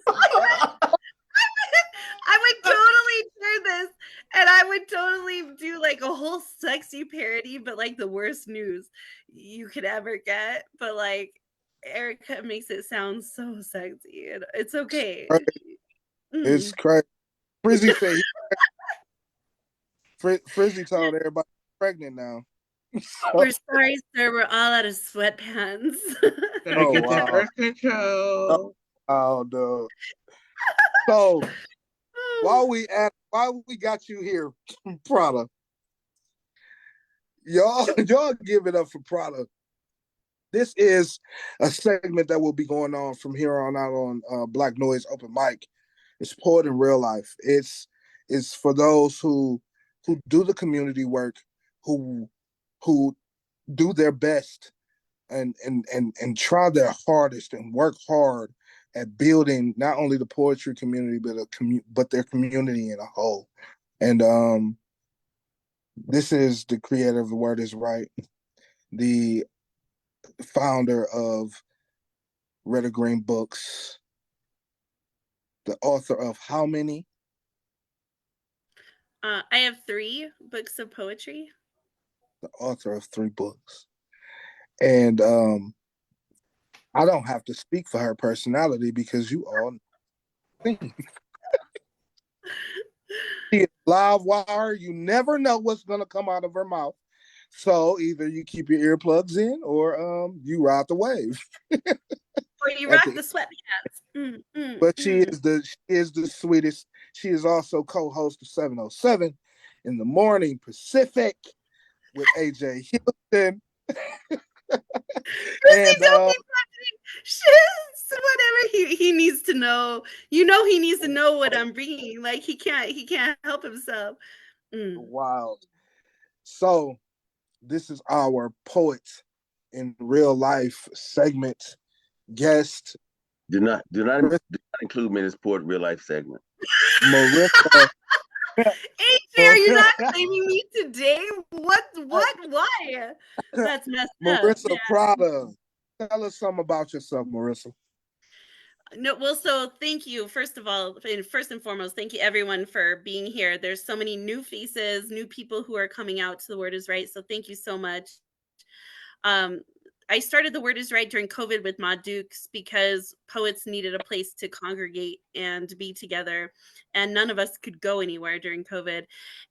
I would totally do this, and I would totally do like a whole sexy parody, but like the worst news you could ever get. But like Erica makes it sound so sexy, and it's okay. It's crazy. Frizzy said Frizzy told everybody pregnant now. We're sorry, sir. We're all out of sweatpants. Gotta get that wow. birth control. Oh no. So while we got you here, Prada, y'all give it up for Prada. This is a segment that will be going on from here on out on Black Noise Open Mic. It's Poet in Real Life. It's for those who do the community work, who do their best and try their hardest and work hard at building not only the poetry community but their community in a whole. And this is the creator of The Word Is Right, the founder of Red or Green Books, the author of How Many, I have 3 books of poetry. The author of 3 books. And I don't have to speak for her personality because you all think she is live wire. You never know what's gonna come out of her mouth. So either you keep your earplugs in or you ride the wave. Or you rock the sweatpants. But she is the sweetest. She is also co-host of 707 in the morning Pacific with AJ Houston. And whatever he needs to know, he needs to know what I'm bringing. Like he can't help himself. Wow. So this is our poets in real life segment guest. Do not include me in this poet real life segment. Marissa. AJ, are you not claiming me today? What? Why? That's messed up. Marissa Prada. Tell us something about yourself, Marissa. No, well, so thank you. First of all, and first and foremost, thank you everyone for being here. There's so many new faces, new people who are coming out to The Word is Right. So thank you so much. I started The Word is Right during COVID with Ma Dukes because poets needed a place to congregate and be together. And none of us could go anywhere during COVID.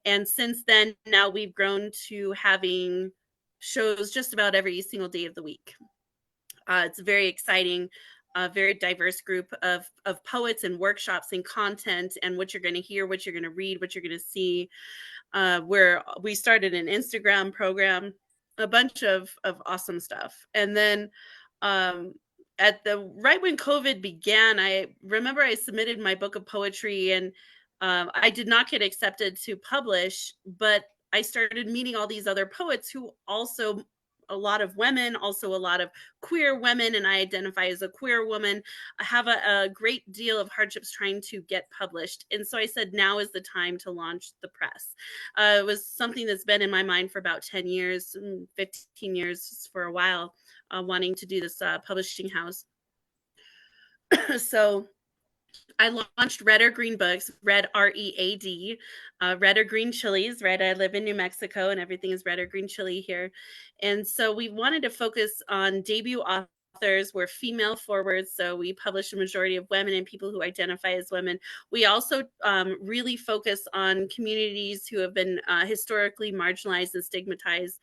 And since then, now we've grown to having shows just about every single day of the week. It's very exciting. A very diverse group of poets and workshops and content and what you're going to hear, what you're going to read, what you're going to see. Where we started an Instagram program, a bunch of awesome stuff. And then at the right when COVID began, I remember I submitted my book of poetry and I did not get accepted to publish, but I started meeting all these other poets who also a lot of women, also a lot of queer women, and I identify as a queer woman. I have a great deal of hardships trying to get published. And so I said, now is the time to launch the press. It was something that's been in my mind for about 10 years, 15 years for a while, wanting to do this publishing house. So I launched Red or Green Books, Red READ, Red or Green Chilies. Red, I live in New Mexico and everything is red or green chili here. And so we wanted to focus on debut authors. We're female forward, so we publish a majority of women and people who identify as women. We also really focus on communities who have been historically marginalized and stigmatized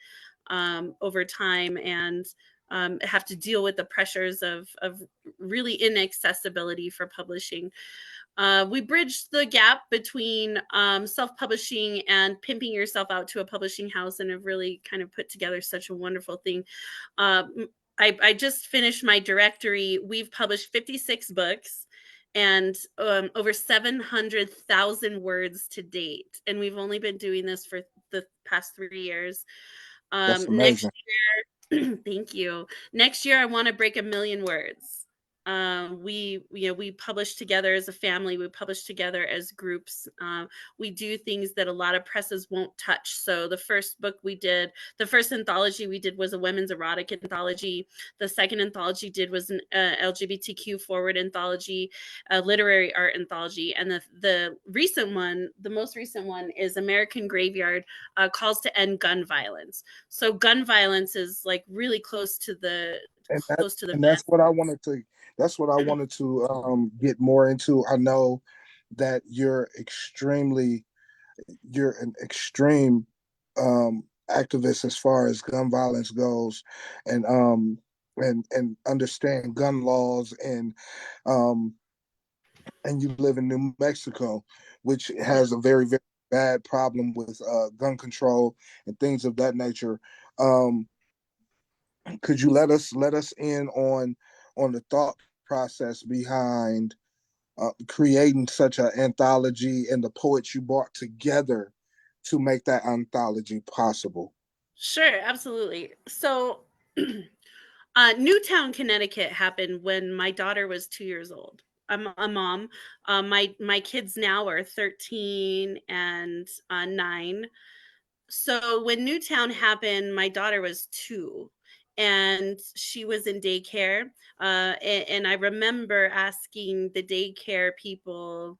over time and have to deal with the pressures of really inaccessibility for publishing. We bridged the gap between self-publishing and pimping yourself out to a publishing house and have really kind of put together such a wonderful thing. I just finished my directory. We've published 56 books and over 700,000 words to date. And we've only been doing this for the past 3 years. That's amazing. Next year, thank you. Next year, I want to break 1 million words. We publish together as a family. We publish together as groups. We do things that a lot of presses won't touch. So the first anthology we did was a women's erotic anthology. The second anthology was an LGBTQ forward anthology, a literary art anthology. And the most recent one is American Graveyard, Calls to End Gun Violence. So gun violence is like really close to the that's what I wanted to. That's what I wanted to get more into. I know that you're an extreme activist as far as gun violence goes, and understand gun laws, and you live in New Mexico, which has a very, very bad problem with gun control and things of that nature. Could you let us in on the thought process behind creating such an anthology and the poets you brought together to make that anthology possible? Sure, absolutely. So Newtown, Connecticut happened when my daughter was 2 years old. I'm a mom. My kids now are 13 and 9. So when Newtown happened, my daughter was 2 and she was in daycare. And I remember asking the daycare people,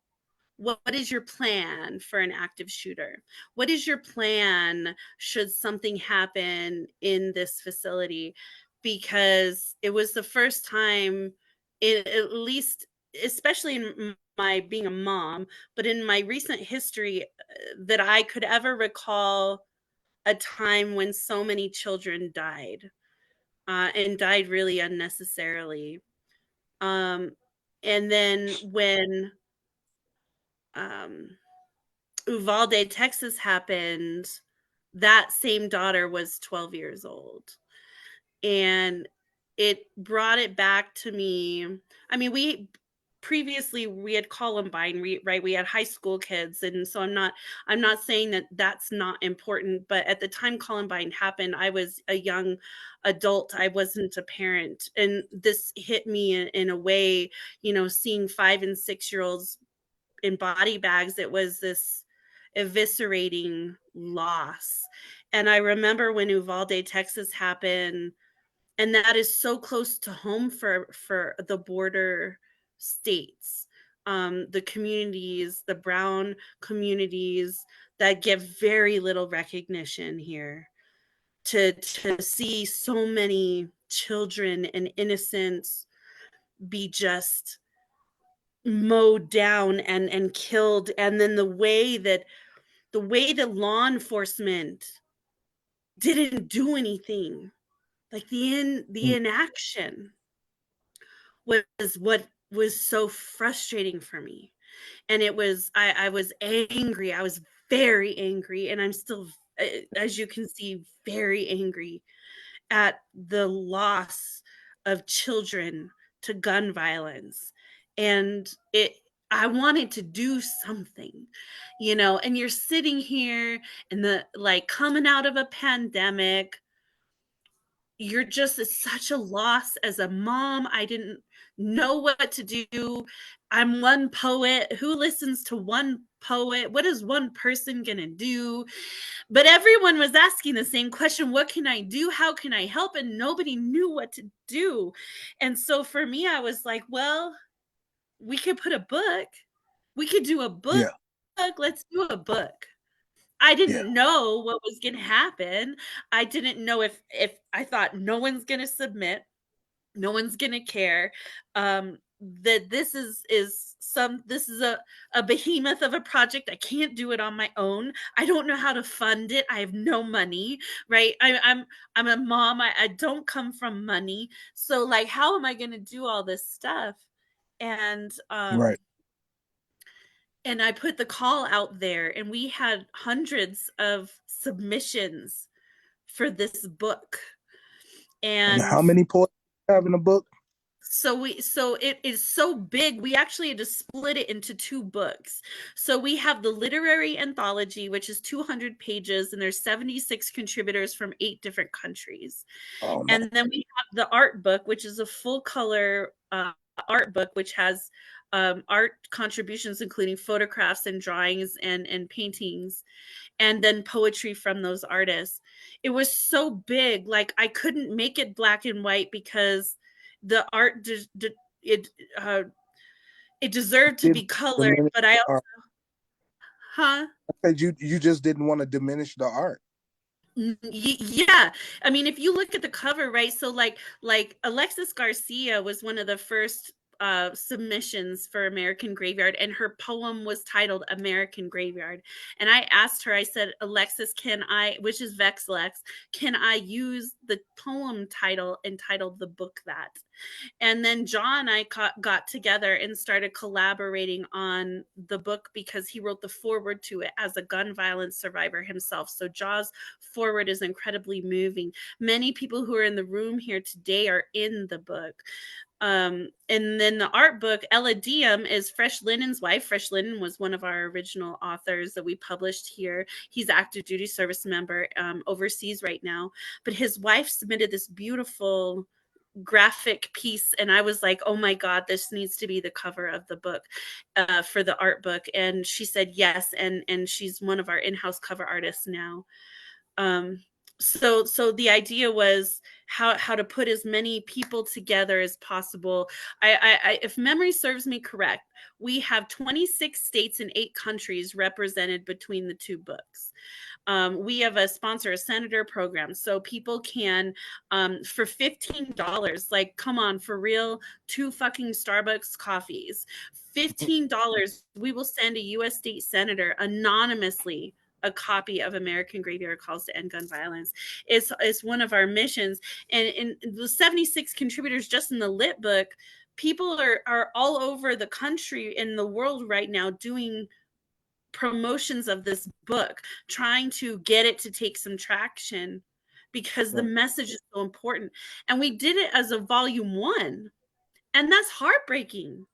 what is your plan for an active shooter? What is your plan should something happen in this facility? Because it was the first time, at least, especially in my being a mom, but in my recent history, that I could ever recall a time when so many children died, and died really unnecessarily. And then when um, Uvalde, Texas happened, that same daughter was 12 years old. And it brought it back to me. I mean, previously we had Columbine, right? We had high school kids, and so I'm not saying that that's not important, but at the time Columbine happened, I was a young adult. I wasn't a parent, and this hit me in a way, you know, seeing 5 and 6-year-olds in body bags. It was this eviscerating loss. And I remember when Uvalde, Texas happened, and that is so close to home for the border states, the communities, the brown communities that get very little recognition here. To see so many children and innocents be just mowed down and killed, and then the way that law enforcement didn't do anything, like the inaction was what was so frustrating for me. And it was, I was angry. I was very angry, and I'm still, as you can see, very angry at the loss of children to gun violence. And I wanted to do something, you know, and you're sitting here and coming out of a pandemic, you're just, it's such a loss as a mom. I didn't know what to do. I'm one poet. Who listens to one poet? What is one person gonna do? But everyone was asking the same question: what can I do? How can I help? And nobody knew what to do. And so for me, I was like, well, we could put a book. We could do a book. Yeah. Let's do a book. I Yeah. didn't know what was going to happen. I didn't know if I thought no one's going to submit, no one's going to care. That this is a behemoth of a project. I can't do it on my own. I don't know how to fund it. I have no money, right? I'm a mom. I don't come from money. So like, how am I going to do all this stuff? And Right. and I put the call out there, and we had hundreds of submissions for this book. And And how many poets have in the book? so it is so big, we actually had to split it into 2 books. So we have the literary anthology, which is 200 pages, and there's 76 contributors from 8 different countries. Oh, no. And then we have the art book, which is a full color art book, which has art contributions, including photographs and drawings and paintings, and then poetry from those artists. It was so big, like I couldn't make it black and white because the art it deserved to be colored, but I also, huh? I said you just didn't want to diminish the art. Yeah, I mean, if you look at the cover, right? So like Alexis Garcia was one of the first submissions for American Graveyard, and her poem was titled American Graveyard. And I asked her, I said, Alexis, which is Vexlex, can I use the poem title and title the book that? And then John and I got together and started collaborating on the book because he wrote the foreword to it as a gun violence survivor himself. So Jaw's foreword is incredibly moving. Many people who are in the room here today are in the book. And then the art book, Ella Diem, is Fresh Linen's wife. Fresh Linen was one of our original authors that we published here. He's active duty service member overseas right now. But his wife submitted this beautiful graphic piece, and I was like, oh my God, this needs to be the cover of the book for the art book. And she said yes, and she's one of our in-house cover artists now. so the idea was how to put as many people together as possible. If memory serves me correct, we have 26 states and 8 countries represented between the two books. We have a sponsor, a senator program, so people can, for $15, like, come on, for real, 2 fucking Starbucks coffees, $15, we will send a U.S. state senator anonymously a copy of American Graveyard Calls to End Gun Violence. It's one of our missions, and the 76 contributors just in the lit book, people are all over the country and the world right now doing promotions of this book, trying to get it to take some traction because the message is so important. And we did it as a volume 1, and that's heartbreaking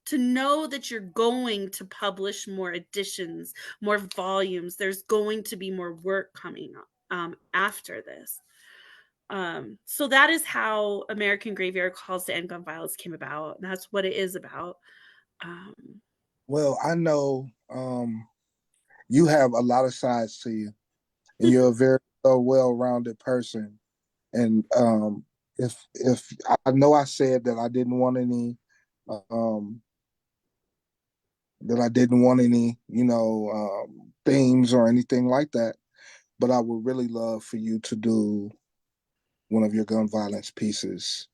to know that you're going to publish more editions, more volumes. There's going to be more work coming after this. So that is how American Graveyard Calls to End Gun Violence came about. That's what it is about. Well, I know you have a lot of sides to you, and you're a very well-rounded person. And if I know I said that I didn't want any themes or anything like that, but I would really love for you to do one of your gun violence pieces.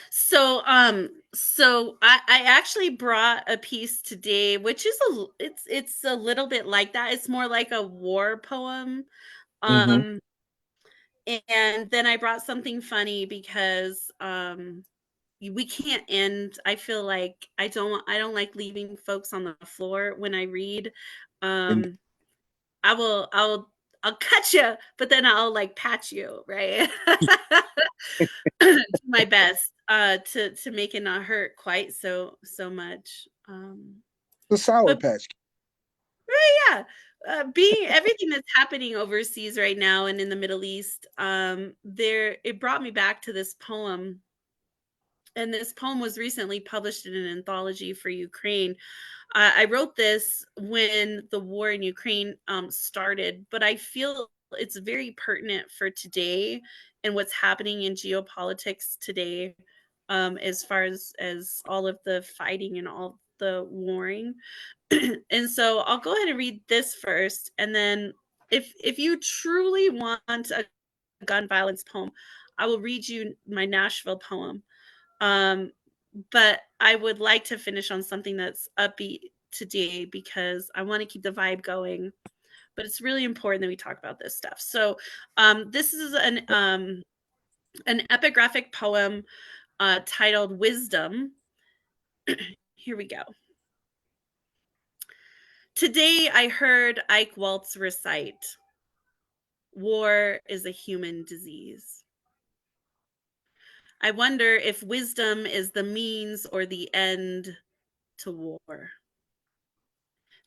So I actually brought a piece today, which is it's a little bit like that. It's more like a war poem. Mm-hmm. And then I brought something funny because we can't end. I feel like I don't like leaving folks on the floor when I read. And I'll cut you, but then I'll like pat you, right? Do my best to make it not hurt quite so much. the Sour But Patch. yeah, being everything that's happening overseas right now and in the Middle East, it brought me back to this poem. And this poem was recently published in an anthology for Ukraine. I wrote this when the war in Ukraine started, but I feel it's very pertinent for today and what's happening in geopolitics today, as far as all of the fighting and all the warring. And so I'll go ahead and read this first, and then if you truly want a gun violence poem, I will read you my Nashville poem. But I would like to finish on something that's upbeat today because I want to keep the vibe going. But it's really important that we talk about this stuff. So this is an epigraphic poem titled Wisdom. Here we go. Today I heard Ike Waltz recite, war is a human disease. I wonder if wisdom is the means or the end to war.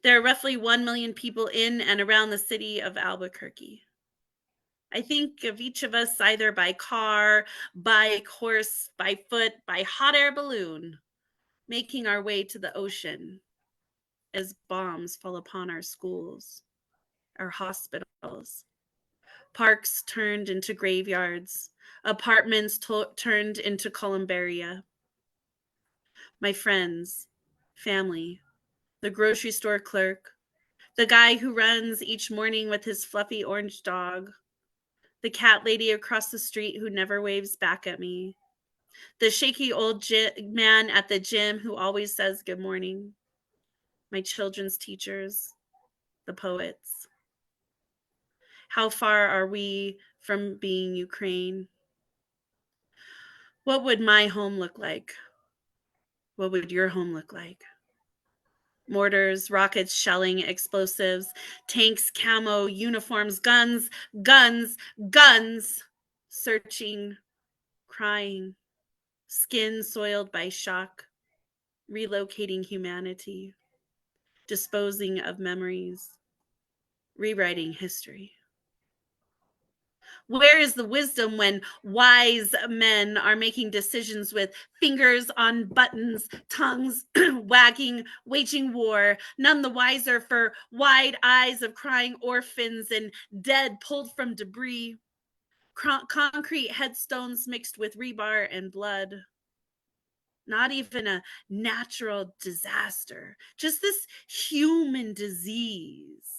There are roughly 1 million people in and around the city of Albuquerque. I think of each of us either by car, bike, horse, by foot, by hot air balloon, making our way to the ocean as bombs fall upon our schools, our hospitals, parks turned into graveyards, apartments turned into columbaria. My friends, family, the grocery store clerk, the guy who runs each morning with his fluffy orange dog, the cat lady across the street who never waves back at me, the shaky old man at the gym who always says good morning, my children's teachers, the poets. How far are we from being Ukraine? What would my home look like? What would your home look like? Mortars, rockets, shelling, explosives, tanks, camo, uniforms, guns, guns, guns, searching, crying, skin soiled by shock, relocating humanity, disposing of memories, rewriting history. Where is the wisdom when wise men are making decisions with fingers on buttons, tongues wagging, waging war, none the wiser for wide eyes of crying orphans and dead pulled from debris, concrete headstones mixed with rebar and blood? Not even a natural disaster, just this human disease.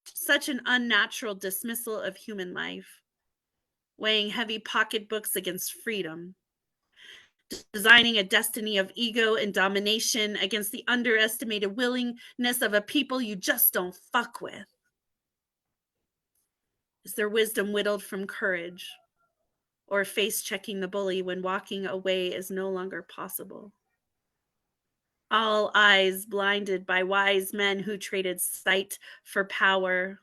Such an unnatural dismissal of human life, weighing heavy pocketbooks against freedom, designing a destiny of ego and domination against the underestimated willingness of a people you just don't fuck with. Is their wisdom whittled from courage, or face checking the bully when walking away is no longer possible? All eyes blinded by wise men who traded sight for power,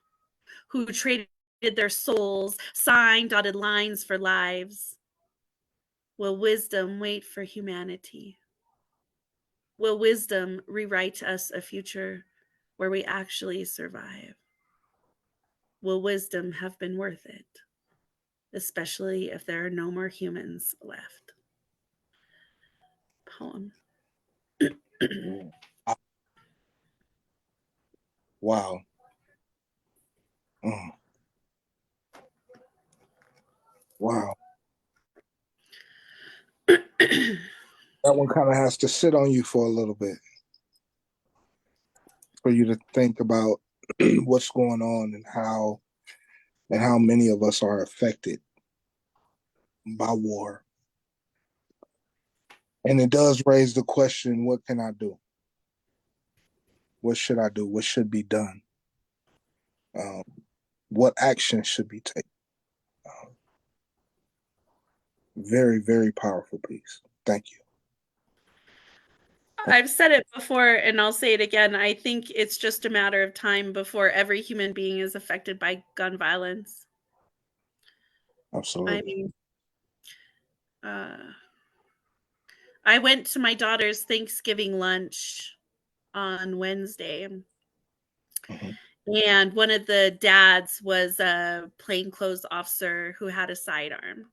who traded their souls, signed dotted lines for lives. Will wisdom wait for humanity? Will wisdom rewrite us a future where we actually survive? Will wisdom have been worth it, especially if there are no more humans left? Poem. Wow. Mm. Wow. That one kind of has to sit on you for a little bit, for you to think about what's going on and how many of us are affected by war. And it does raise the question, what can I do? What should I do? What should be done? What action should be taken? Very, very powerful piece. Thank you. I've said it before and I'll say it again. I think it's just a matter of time before every human being is affected by gun violence. Absolutely. I mean, I went to my daughter's Thanksgiving lunch on Wednesday. Mm-hmm. And one of the dads was a plainclothes officer who had a sidearm.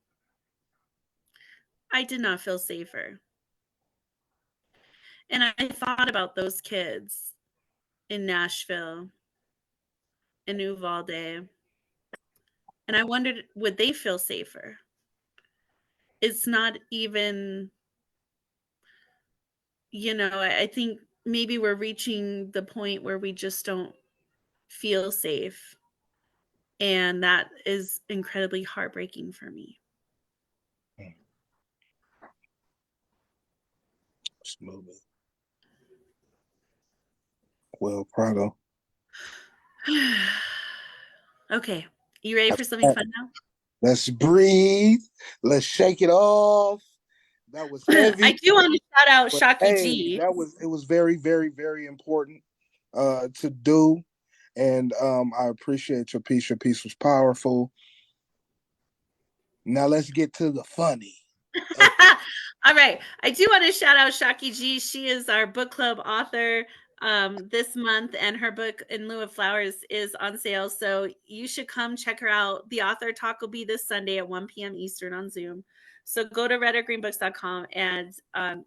I did not feel safer. And I thought about those kids in Nashville, in Uvalde, and I wondered, would they feel safer? It's not even, I think maybe we're reaching the point where we just don't feel safe. And that is incredibly heartbreaking for me. Absolutely. Well, Prada. Okay. You ready for something fun now? Let's breathe. Let's shake it off. That was heavy. I do want to shout out Shockie G. It was very, very, very important to do. And I appreciate your piece. Your piece was powerful. Now let's get to the funny. All right. I do want to shout out Shockie G. She is our book club author this month, and her book In Lieu of Flowers is on sale. So you should come check her out. The author talk will be this Sunday at 1 p.m. Eastern on Zoom. So go to redorgreenbooks.com and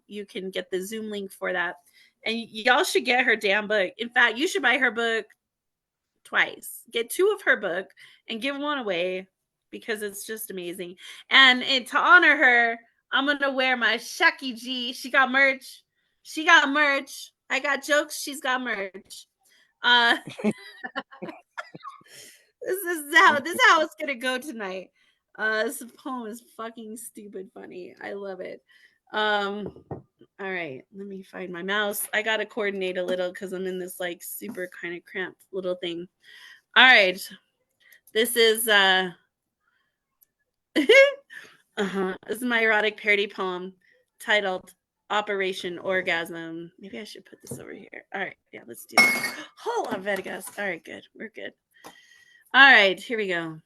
you can get the Zoom link for that. And y'all should get her damn book. In fact, you should buy her book twice. Get 2 of her book and give one away because it's just amazing. And to honor her, I'm going to wear my Shockie G. She got merch. I got jokes. She's got merch. This is how it's going to go tonight. This poem is fucking stupid funny. I love it. All right, let me find my mouse. I got to coordinate a little because I'm in this like super kind of cramped little thing. All right. This is this is my erotic parody poem titled Operation Orgasm. Maybe I should put this over here. All right, yeah, let's do that. Hold on, Vegas. All right, good. We're good. All right, here we go.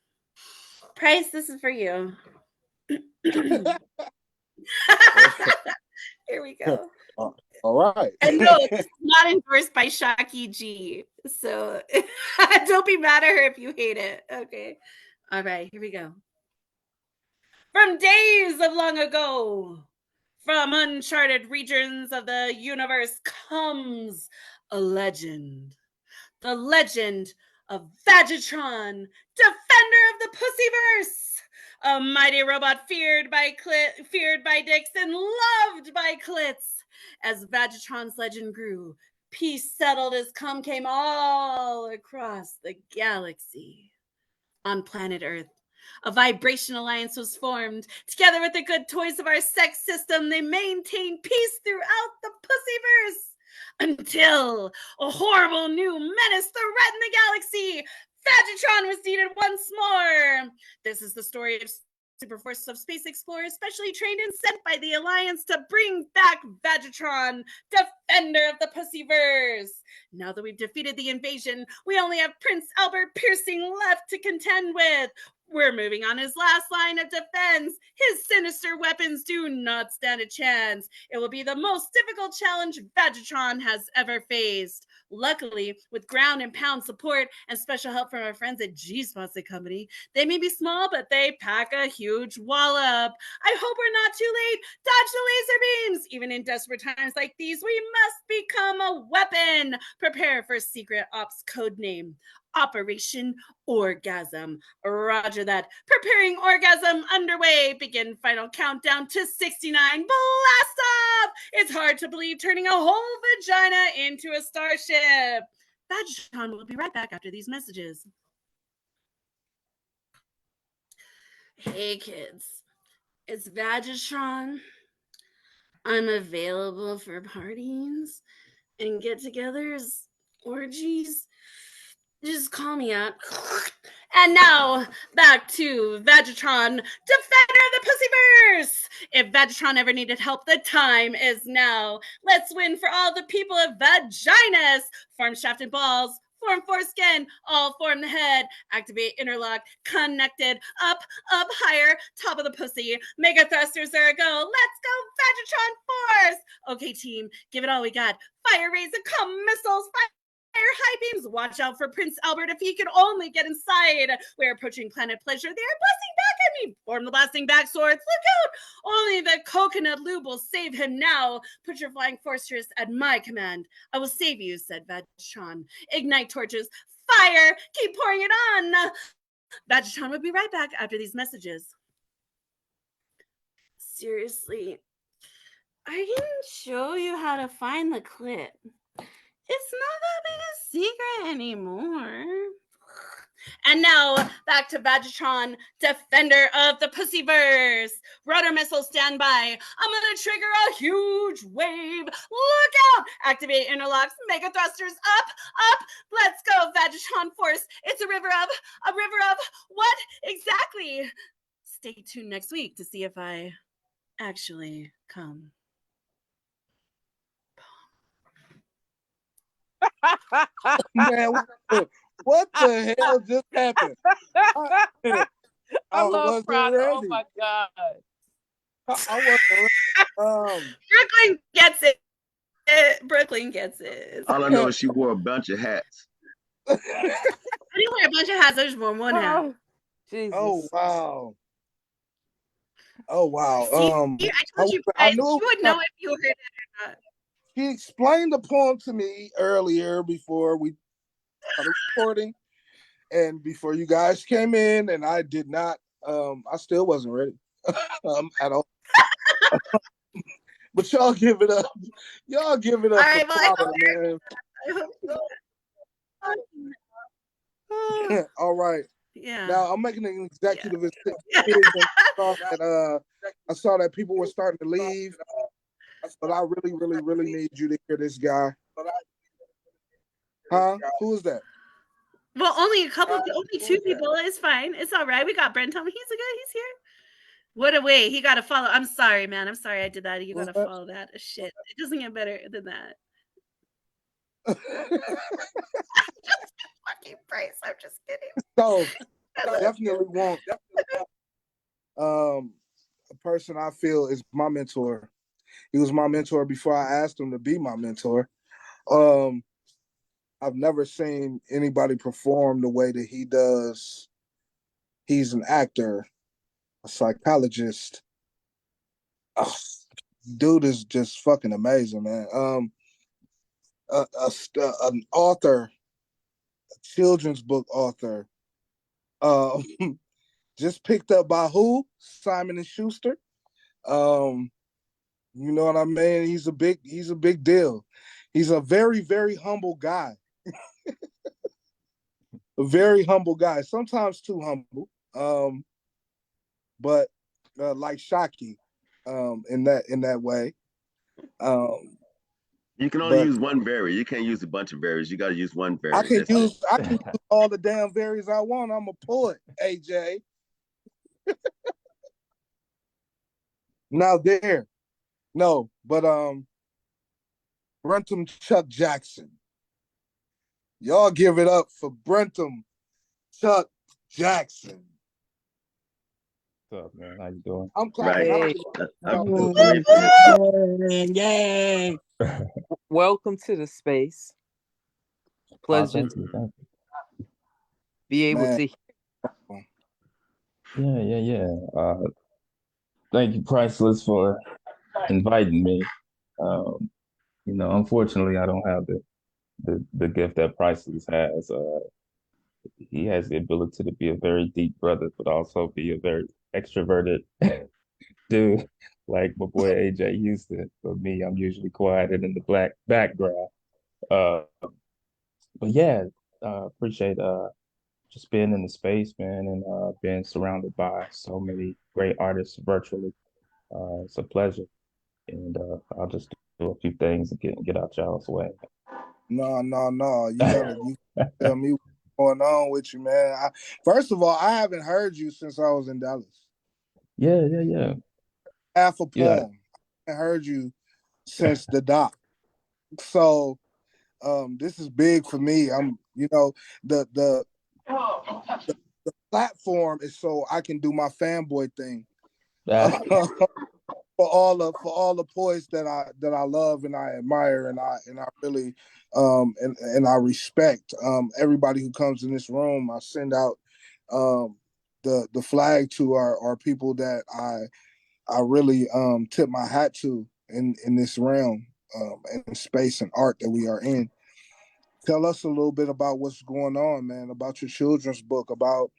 Price, this is for you. Here we go. All right. And no, it's not endorsed by Shockie G. So don't be mad at her if you hate it. Okay. All right, here we go. From days of long ago, from uncharted regions of the universe comes a legend. The legend of Vagatron, defender of the Pussyverse. A mighty robot feared by dicks and loved by clits. As Vagatron's legend grew, peace settled as cum came all across the galaxy. On planet Earth, a vibration alliance was formed. Together with the good toys of our sex system, they maintained peace throughout the Pussyverse. Until a horrible new menace threatened the galaxy. Vagatron was needed once more. This is the story of super forces of space explorers specially trained and sent by the Alliance to bring back Vagatron, defender of the Pussyverse. Now that we've defeated the invasion, we only have Prince Albert Piercing left to contend with. We're moving on his last line of defense. His sinister weapons do not stand a chance. It will be the most difficult challenge Vagatron has ever faced. Luckily, with ground and pound support and special help from our friends at G-Spots Company, they may be small, but they pack a huge wallop. I hope we're not too late. Dodge the laser beams. Even in desperate times like these, we must become a weapon. Prepare for secret ops codename Operation Orgasm. Roger that. Preparing orgasm underway. Begin final countdown to 69. Blast off! It's hard to believe turning a whole vagina into a starship. Vagatron will be right back after these messages. Hey kids, it's Vagatron. I'm available for parties and get-togethers, orgies. Just call me up. And now, back to Vagatron, defender of the Pussyverse! If Vagatron ever needed help, the time is now. Let's win for all the people of Vaginas. Form shaft and balls. Form foreskin. All form the head. Activate interlock. Connected. Up, higher. Top of the pussy. Mega thrusters are a go. Let's go, Vagatron Force! Okay, team, give it all we got. Fire rays and cum missiles. High beams. Watch out for Prince Albert if he could only get inside. We're approaching Planet Pleasure. They are blasting back at me. Form the blasting back swords. Look out! Only the coconut lube will save him now. Put your flying fortress at my command. I will save you, said Vagatron. Ignite torches. Fire! Keep pouring it on. Vagatron will be right back after these messages. Seriously, I can show you how to find the clip. It's not that big a secret anymore. And now, back to Vagatron, defender of the Pussyverse. Rotor missiles stand by. I'm going to trigger a huge wave. Look out! Activate interlocks. Mega thrusters up. Let's go, Vagatron Force. It's a river of what exactly? Stay tuned next week to see if I actually come. Man, what the hell just happened? I love Prada. ready. Oh my god! I wasn't ready. Brooklyn gets it. Brooklyn gets it. All I know is she wore a bunch of hats. I didn't wear a bunch of hats. I just wore one hat. Jesus. Oh wow! Oh wow! See, I told you, I knew you would know if you heard it or not. He explained the poem to me earlier before we started recording, and before you guys came in, and I did not. I still wasn't ready at all. But y'all give it up. Y'all give it up. All right, well, man. All right. Yeah. Now I'm making an executive decision. I saw that people were starting to leave, but I really need you to hear this guy. Huh? Who is that? Well, only two people. It's fine. It's all right. We got Brentom. He's here. What a way. He got to follow. I'm sorry, man. I'm sorry I did that. You got to follow that. Shit. It doesn't get better than that. Fucking Bryce. I'm just kidding. So definitely want a person I feel is my mentor. He was my mentor before I asked him to be my mentor. Um, I've never seen anybody perform the way that he does. He's an actor, a psychologist. Oh, dude is just fucking amazing, man. An author, a children's book author, um, just picked up by who? Simon and Schuster. Um, you know what I mean? He's a big deal. He's a very, very humble guy. A very humble guy, sometimes too humble. But like Shockie, in that way. You can only But use one berry. You can't use a bunch of berries. You got to use one berry. I can That's it. use all the damn berries I want. I'm a poet, AJ. Now there. No, but Brentom Chuck Jackson. Y'all give it up for Brentom Chuck Jackson. What's up, man? How you doing? I'm clapping. Right. I'm Yay. Welcome to the space. Pleasure Thank you. to be able Man. to. Yeah. Thank you, Priceless, for inviting me. Unfortunately, I don't have the gift that Priceless has. He has the ability to be a very deep brother, but also be a very extroverted dude, like my boy AJ Houston. For me, I'm usually quiet and in the black background. But yeah, appreciate just being in the space, man, and being surrounded by so many great artists virtually. It's a pleasure, and I'll just do a few things and get out y'all's way. No. You gotta tell me what's going on with you, man. First of all, I haven't heard you since I was in Dallas. Yeah. Half a Yeah. poem. I haven't heard you since the doc. So this is big for me. The platform is so I can do my fanboy thing. For all the poets that I love and I admire and I really and I respect. Everybody who comes in this room, I send out the flag to our people that I really tip my hat to in this realm, in space and art that we are in. Tell us a little bit about what's going on, man, about your children's book, about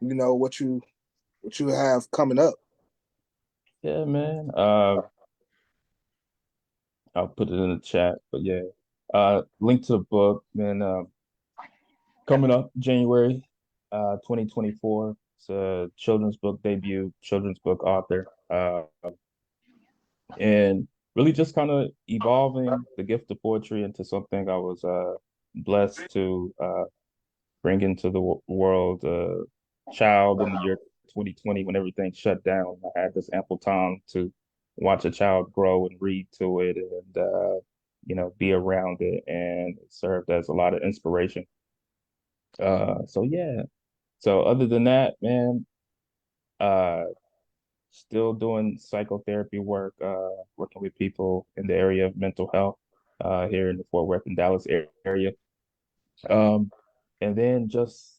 what you have coming up. Yeah, man. I'll put it in the chat, but yeah. Link to the book, man. Coming up January 2024. It's a children's book debut, children's book author. And really just kind of evolving the gift of poetry into something I was blessed to bring into the world. Child in the year 2020 when everything shut down. I had this ample time to watch a child grow and read to it and be around it, and it served as a lot of inspiration. So yeah. So other than that, man, uh still doing psychotherapy work, working with people in the area of mental health, here in the Fort Worth and Dallas area. And then just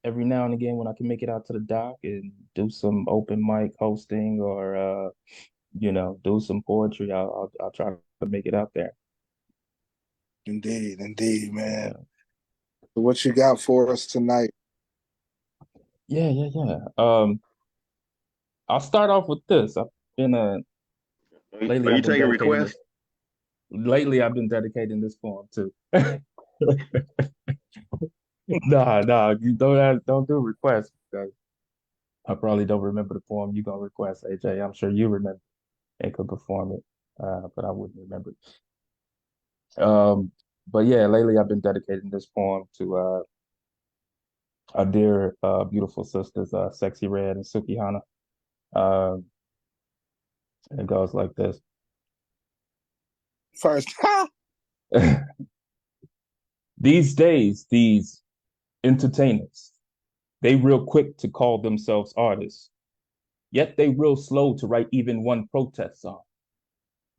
every now and again when I can make it out to the dock and do some open mic hosting or do some poetry, I'll try to make it out there. Indeed, man. So what you got for us tonight? Yeah. I'll start off with this. I've been lately Are you I've been taking dedicating requests? lately I've been dedicating this poem too. Nah, you don't do requests because I probably don't remember the poem you gonna request, AJ. I'm sure you remember and could perform it, but I wouldn't remember it. But yeah, lately I've been dedicating this poem to our dear, beautiful sisters, Sexy Red and Suki Hana. And it goes like this. First, These days, these entertainers, they real quick to call themselves artists, yet they real slow to write even one protest song.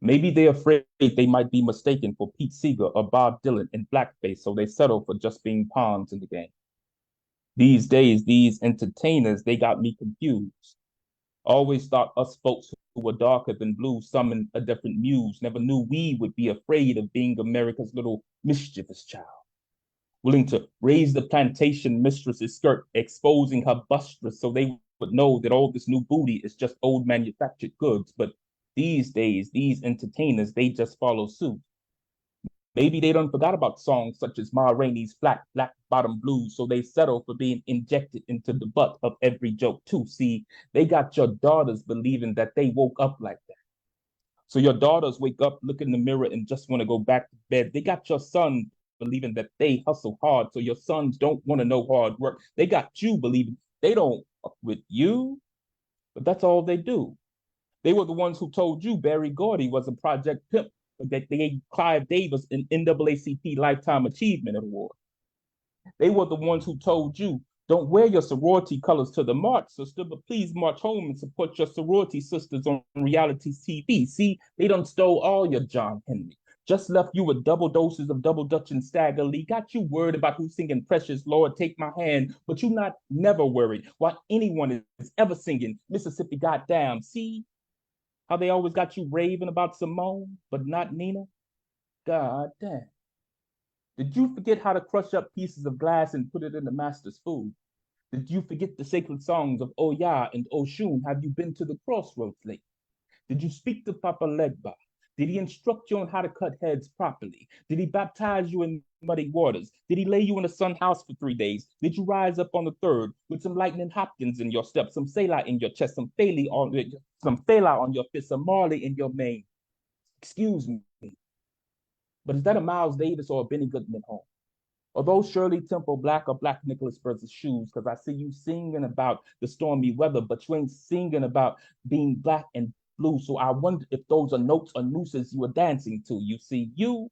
Maybe they're afraid they might be mistaken for Pete Seeger or Bob Dylan in blackface, so they settle for just being pawns in the game. These days, these entertainers, they got me confused. Always thought us folks who were darker than blue summoned a different muse. Never knew we would be afraid of being America's little mischievous child. Willing to raise the plantation mistress's skirt, exposing her bustress so they would know that all this new booty is just old manufactured goods. But these days, these entertainers, they just follow suit. Maybe they done forgot about songs such as Ma Rainey's Flat Black Bottom Blues, so they settle for being injected into the butt of every joke too. See, they got your daughters believing that they woke up like that. So your daughters wake up, look in the mirror, and just want to go back to bed. They got your son believing that they hustle hard, so your sons don't want to know hard work. They got you believing they don't fuck with you, but that's all they do. They were the ones who told you Barry Gordy was a project pimp, but that they gave Clive Davis an NAACP Lifetime Achievement Award. They were the ones who told you, don't wear your sorority colors to the march, sister, but please march home and support your sorority sisters on reality TV. See, they done stole all your John Henry. Just left you with double doses of Double Dutch and Stagger Lee. Got you worried about who's singing Precious Lord, Take My Hand, but you not never worried while anyone is ever singing Mississippi Goddamn. See how they always got you raving about Simone, but not Nina? God damn. Did you forget how to crush up pieces of glass and put it in the master's food? Did you forget the sacred songs of Oya and Oshun? Have you been to the crossroads lately? Did you speak to Papa Legba? Did he instruct you on how to cut heads properly? Did he baptize you in muddy waters? Did he lay you in a sun house for 3 days? Did you rise up on the third with some lightning Hopkins in your step, some Selah in your chest, some Fela on your fist, some Marley in your mane? Excuse me, but is that a Miles Davis or a Benny Goodman home? Are those Shirley Temple Black or Black Nicholas Burns' shoes? Because I see you singing about the stormy weather, but you ain't singing about being black and blue. So I wonder if those are notes or nooses you were dancing to. You see, you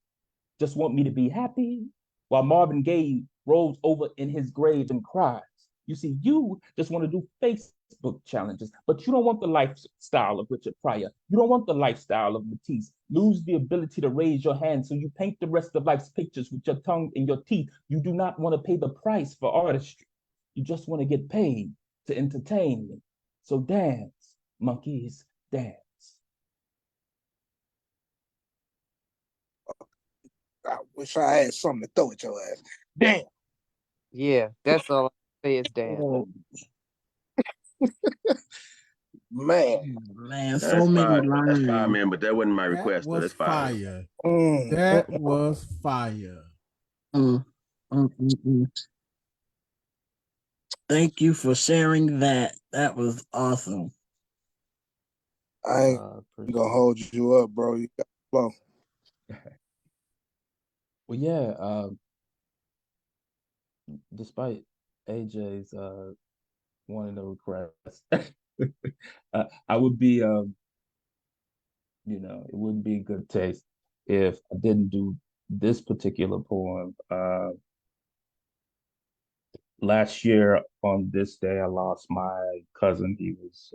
just want me to be happy while Marvin Gaye rolls over in his grave and cries. You see, you just want to do Facebook challenges, but you don't want the lifestyle of Richard Pryor. You don't want the lifestyle of Matisse. Lose the ability to raise your hand, so you paint the rest of life's pictures with your tongue and your teeth. You do not want to pay the price for artistry. You just want to get paid to entertain me. So dance, monkeys, dance. I wish I had something to throw at your ass. Damn. Yeah, that's all I say is damn. Man, so many lines. That's fire, man, but that wasn't my request. Was That's fire. That was fire. Thank you for sharing that. That was awesome. I ain't gonna hold you up, bro. You got flow. Well, yeah. Despite AJ's wanting to request, I would be, it wouldn't be good taste if I didn't do this particular poem. Last year on this day, I lost my cousin. He was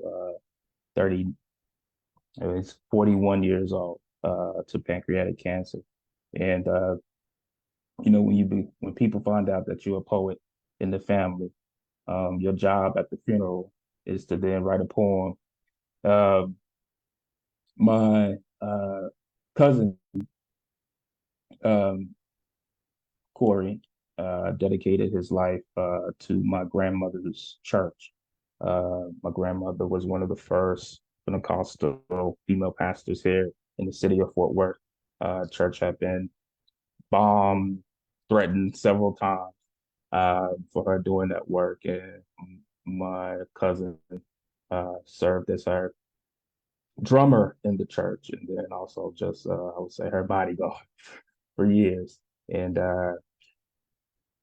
41 years old to pancreatic cancer. And when people find out that you're a poet in the family, your job at the funeral is to then write a poem. My cousin, Corey, dedicated his life to my grandmother's church. My grandmother was one of the first Pentecostal female pastors here in the city of Fort Worth. Church had been bombed, threatened several times for her doing that work. And my cousin served as her drummer in the church, and then also just, I would say, her bodyguard for years. And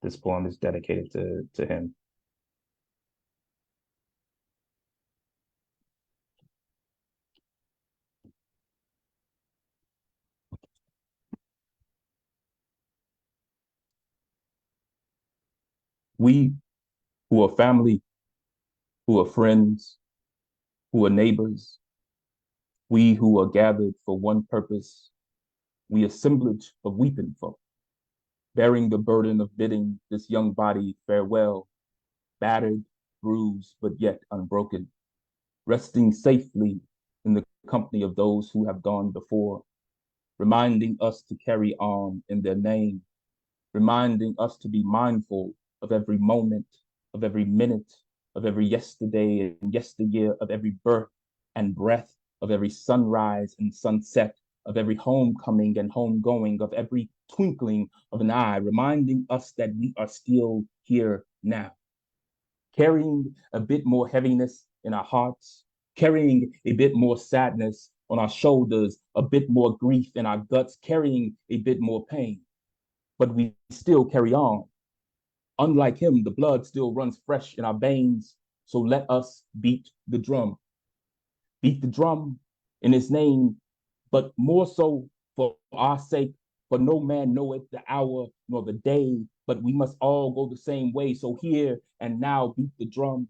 this poem is dedicated to him. We who are family, who are friends, who are neighbors, We who are gathered for one purpose, we assemblage of weeping folk, bearing the burden of bidding this young body farewell, battered, bruised, but yet unbroken, resting safely in the company of those who have gone before, reminding us to carry on in their name, reminding us to be mindful of every moment, of every minute, of every yesterday and yesteryear, of every birth and breath, of every sunrise and sunset, of every homecoming and homegoing, of every twinkling of an eye, reminding us that we are still here now, carrying a bit more heaviness in our hearts, carrying a bit more sadness on our shoulders, a bit more grief in our guts, carrying a bit more pain. But we still carry on. Unlike him, the blood still runs fresh in our veins. So let us beat the drum. Beat the drum in his name, but more so for our sake, for no man knoweth the hour nor the day, but we must all go the same way. So here and now beat the drum.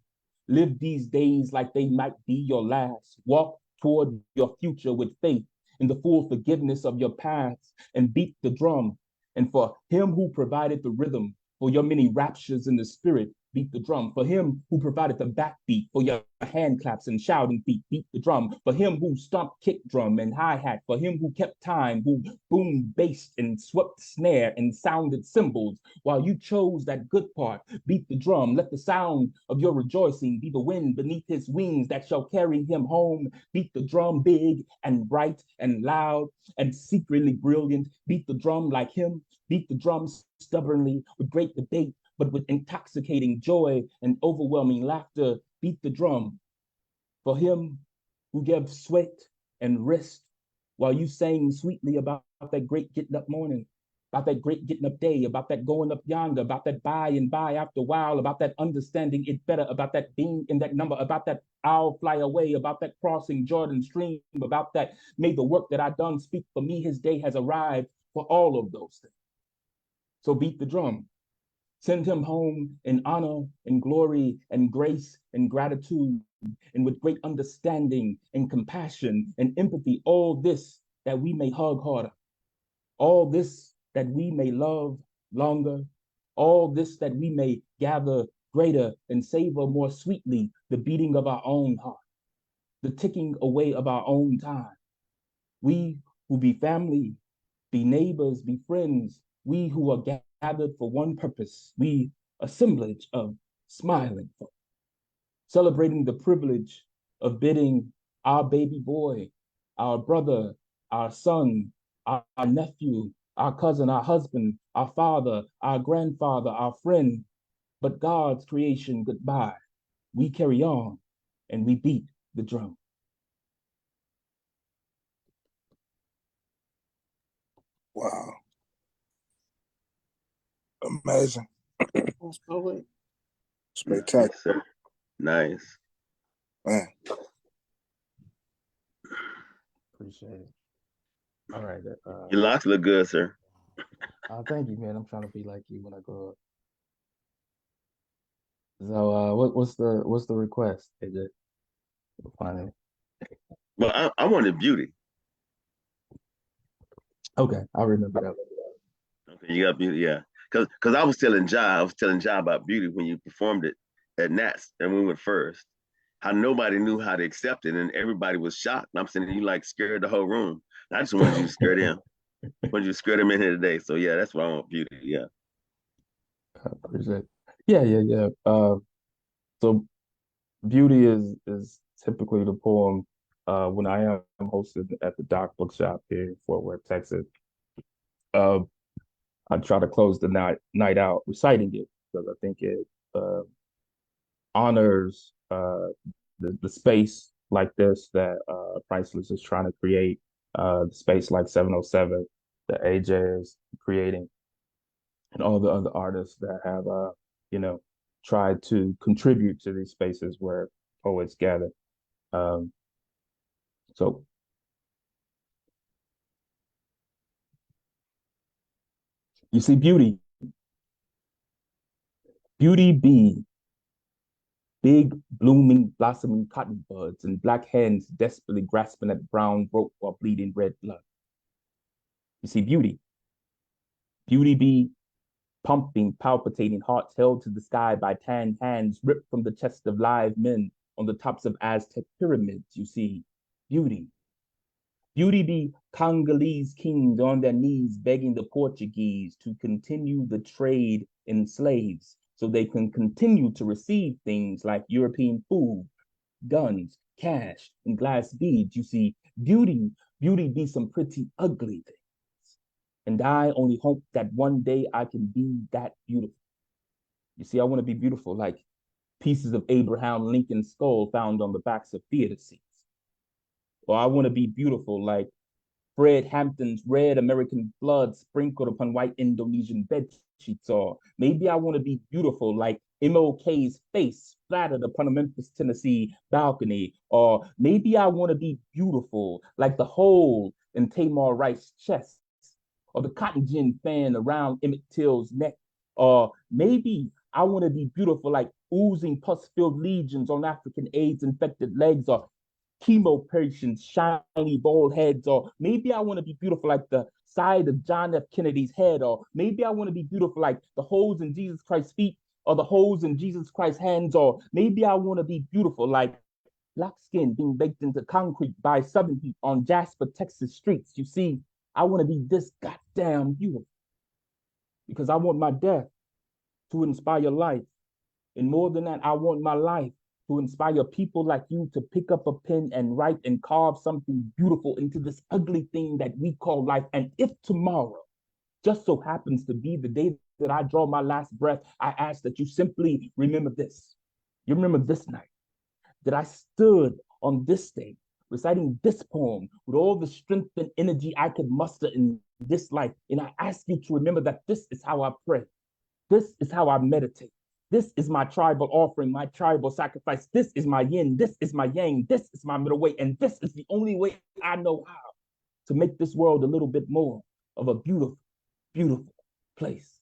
Live these days like they might be your last. Walk toward your future with faith in the full forgiveness of your past, and beat the drum. And for him who provided the rhythm for your many raptures in the spirit, beat the drum. For him who provided the backbeat for your hand claps and shouting feet, beat the drum. For him who stomped kick drum and hi-hat, for him who kept time, who boomed bass and swept snare and sounded cymbals, while you chose that good part, beat the drum. Let the sound of your rejoicing be the wind beneath his wings that shall carry him home. Beat the drum big and bright and loud and secretly brilliant. Beat the drum like him. Beat the drum stubbornly with great debate, but with intoxicating joy and overwhelming laughter. Beat the drum for him who gave sweat and rest while you sang sweetly about that great getting up morning, about that great getting up day, about that going up yonder, about that by and by after a while, about that understanding it better, about that being in that number, about that I'll fly away, about that crossing Jordan stream, about that may the work that I done speak for me, his day has arrived, for all of those things. So beat the drum. Send him home in honor and glory and grace and gratitude, and with great understanding and compassion and empathy, all this that we may hug harder, all this that we may love longer, all this that we may gather greater and savor more sweetly the beating of our own heart, the ticking away of our own time. We who be family, be neighbors, be friends, we who are gathered for one purpose, we assemblage of smiling folk, celebrating the privilege of bidding our baby boy, our brother, our son, our nephew, our cousin, our husband, our father, our grandfather, our friend, but God's creation goodbye. We carry on and we beat the drum. Wow. Amazing. That's poet. Spectacular. Nice, sir. Nice. Man. Appreciate it. All right. Your locks look good, sir. Thank you, man. I'm trying to be like you when I grow up. So, what's the request? Is it finding? Well, I wanted beauty. Okay, I remember that. Okay, you got beauty, yeah. Cause I was telling Ja about beauty when you performed it at Nats and we went first. How nobody knew how to accept it and everybody was shocked. And I'm saying you like scared the whole room. And I just wanted you to scare them. Wanted you to scare them in here today. So yeah, that's why I want beauty. Yeah. I appreciate it. Yeah. So beauty is typically the poem when I am hosted at the Doc Bookshop here in Fort Worth, Texas. I try to close the night out reciting it because I think it honors the space like this that Priceless is trying to create, the space like 707 that AJ is creating, and all the other artists that have tried to contribute to these spaces where poets gather. So you see beauty be big, blooming, blossoming cotton buds, and black hands desperately grasping at brown rope while bleeding red blood. You see, beauty be pumping, palpitating hearts held to the sky by tanned hands ripped from the chests of live men on the tops of Aztec pyramids. You see, beauty be Congolese kings on their knees begging the Portuguese to continue the trade in slaves so they can continue to receive things like European food, guns, cash, and glass beads. You see, beauty be some pretty ugly things. And I only hope that one day I can be that beautiful. You see, I want to be beautiful like pieces of Abraham Lincoln's skull found on the backs of theater seats. Or I want to be beautiful like Fred Hampton's red American blood sprinkled upon white Indonesian bed sheets. Or maybe I want to be beautiful like MLK's face splattered upon a Memphis, Tennessee balcony. Or maybe I want to be beautiful like the hole in Tamar Rice's chest, or the cotton gin fan around Emmett Till's neck. Or maybe I want to be beautiful like oozing pus-filled legions on African AIDS-infected legs, or chemo patients' shiny bald heads. Or maybe I want to be beautiful like the side of John F. Kennedy's head. Or maybe I want to be beautiful like the holes in Jesus Christ's feet, or the holes in Jesus Christ's hands. Or maybe I want to be beautiful like black skin being baked into concrete by southern heat on Jasper, Texas streets. You see, I want to be this goddamn beautiful because I want my death to inspire life. And more than that, I want my life to inspire people like you to pick up a pen and write and carve something beautiful into this ugly thing that we call life. And if tomorrow just so happens to be the day that I draw my last breath, I ask that you simply remember this. You remember this night that I stood on this stage reciting this poem with all the strength and energy I could muster in this life. And I ask you to remember that this is how I pray. This is how I meditate. This is my tribal offering, my tribal sacrifice. This is my yin. This is my yang. This is my middle way. And this is the only way I know how to make this world a little bit more of a beautiful, beautiful place.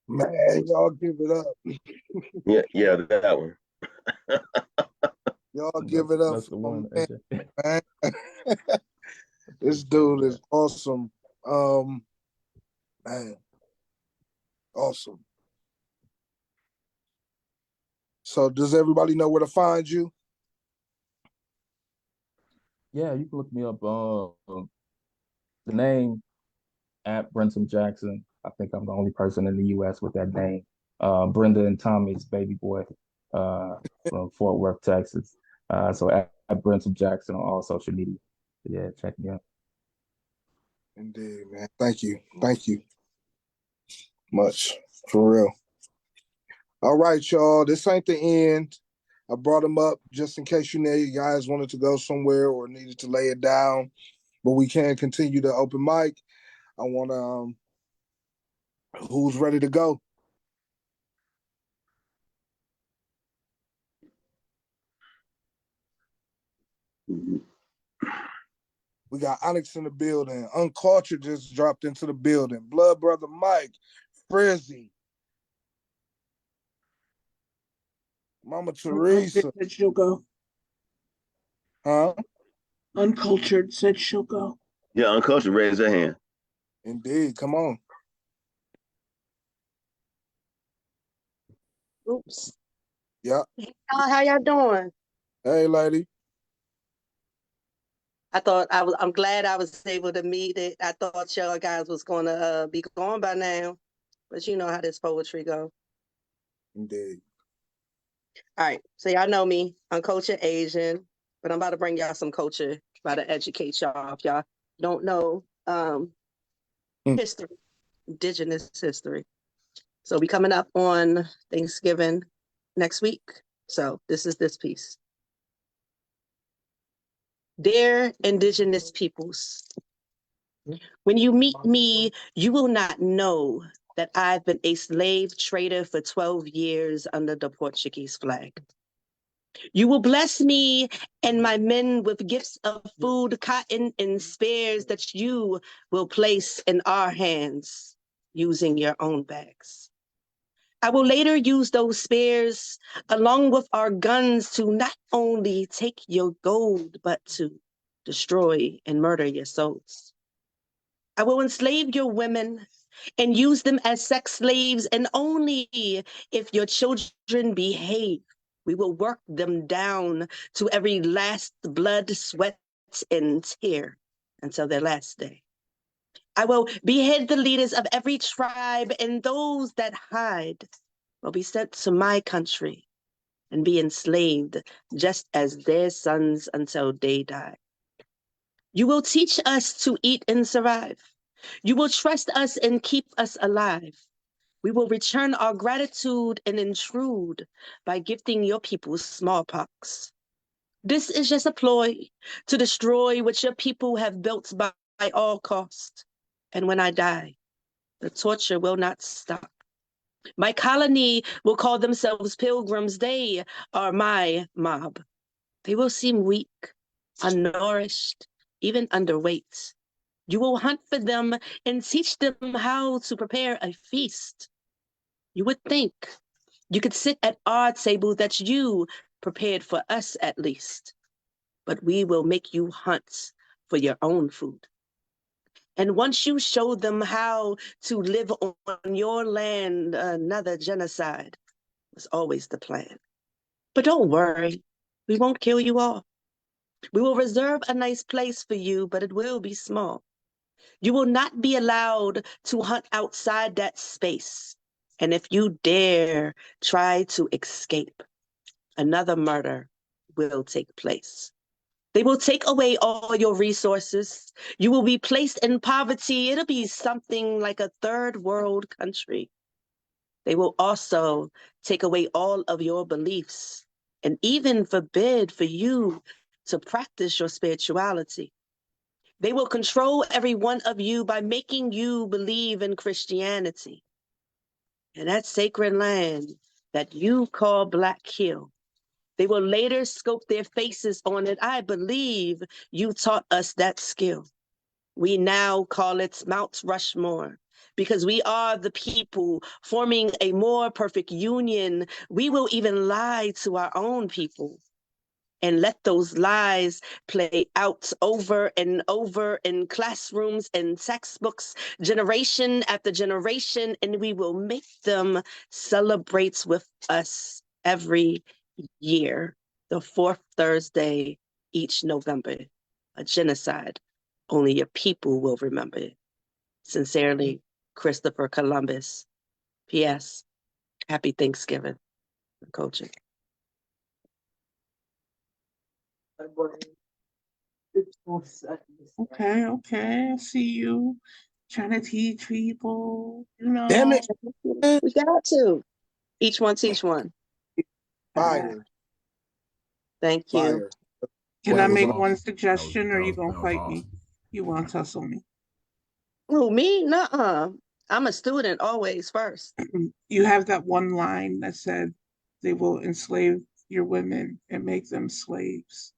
Man, y'all give it up. yeah, that one. Y'all give it up. That's the one. Man. This dude is awesome. Man, awesome. So, does everybody know where to find you? Yeah, you can look me up. The name at Brentom Jackson. I think I'm the only person in the U.S. with that name. Brenda and Tommy's baby boy from Fort Worth, Texas. So at Brentom Jackson on all social media. Yeah, check me out. Indeed, man. Thank you. Thank you much. For real. All right, y'all. This ain't the end. I brought them up just in case you guys wanted to go somewhere or needed to lay it down. But we can continue the open mic. I want to who's ready to go? We got Onyx in the building. Uncultured just dropped into the building. Blood Brother Mike, Frizzy, Mama Teresa. Said she'll go. Huh? Uncultured said she'll go. Yeah, Uncultured raised her hand. Indeed. Come on. Oops. Yeah. Hey, how y'all doing? Hey, lady. I'm glad I was able to meet it. I thought y'all guys was gonna be gone by now, but you know how this poetry go. Indeed. All right, so y'all know me. I'm Culture Asian, but I'm about to bring y'all some culture, about to educate y'all if y'all don't know history, indigenous history. So we coming up on Thanksgiving next week. So this is this piece. Dear indigenous peoples, when you meet me, you will not know that I've been a slave trader for 12 years under the Portuguese flag. You will bless me and my men with gifts of food, cotton, and spares that you will place in our hands. using your own bags. I will later use those spears along with our guns to not only take your gold, but to destroy and murder your souls. I will enslave your women and use them as sex slaves, and only if your children behave, we will work them down to every last blood, sweat, and tear until their last day. I will behead the leaders of every tribe, and those that hide will be sent to my country and be enslaved just as their sons until they die. You will teach us to eat and survive. You will trust us and keep us alive. We will return our gratitude and intrude by gifting your people smallpox. This is just a ploy to destroy what your people have built by all cost. And when I die, the torture will not stop. My colony will call themselves pilgrims. They are my mob. They will seem weak, unnourished, even underweight. You will hunt for them and teach them how to prepare a feast. You would think you could sit at our table that you prepared for us at least, but we will make you hunt for your own food. And once you show them how to live on your land, another genocide was always the plan. But don't worry, we won't kill you all. We will reserve a nice place for you, but it will be small. You will not be allowed to hunt outside that space. And if you dare try to escape, another murder will take place. They will take away all your resources. You will be placed in poverty. It'll be something like a third world country. They will also take away all of your beliefs and even forbid for you to practice your spirituality. They will control every one of you by making you believe in Christianity. And that sacred land that you call Black Hill, they will later scope their faces on it. I believe you taught us that skill. We now call it Mount Rushmore because we are the people forming a more perfect union. We will even lie to our own people and let those lies play out over and over in classrooms and textbooks, generation after generation, and we will make them celebrate with us every year, the fourth Thursday each November, a genocide. Only your people will remember it. Sincerely, Christopher Columbus. P.S. Happy Thanksgiving, coaching. Okay, I see you trying to teach people, Damn it. We got to. Each one teach one. Fire. Thank you. Fire. Can That I was make awesome. one suggestion, or are you gonna fight me? You want to tussle me? Who, me? Nuh-uh. I'm a student always first. You have that one line that said they will enslave your women and make them slaves.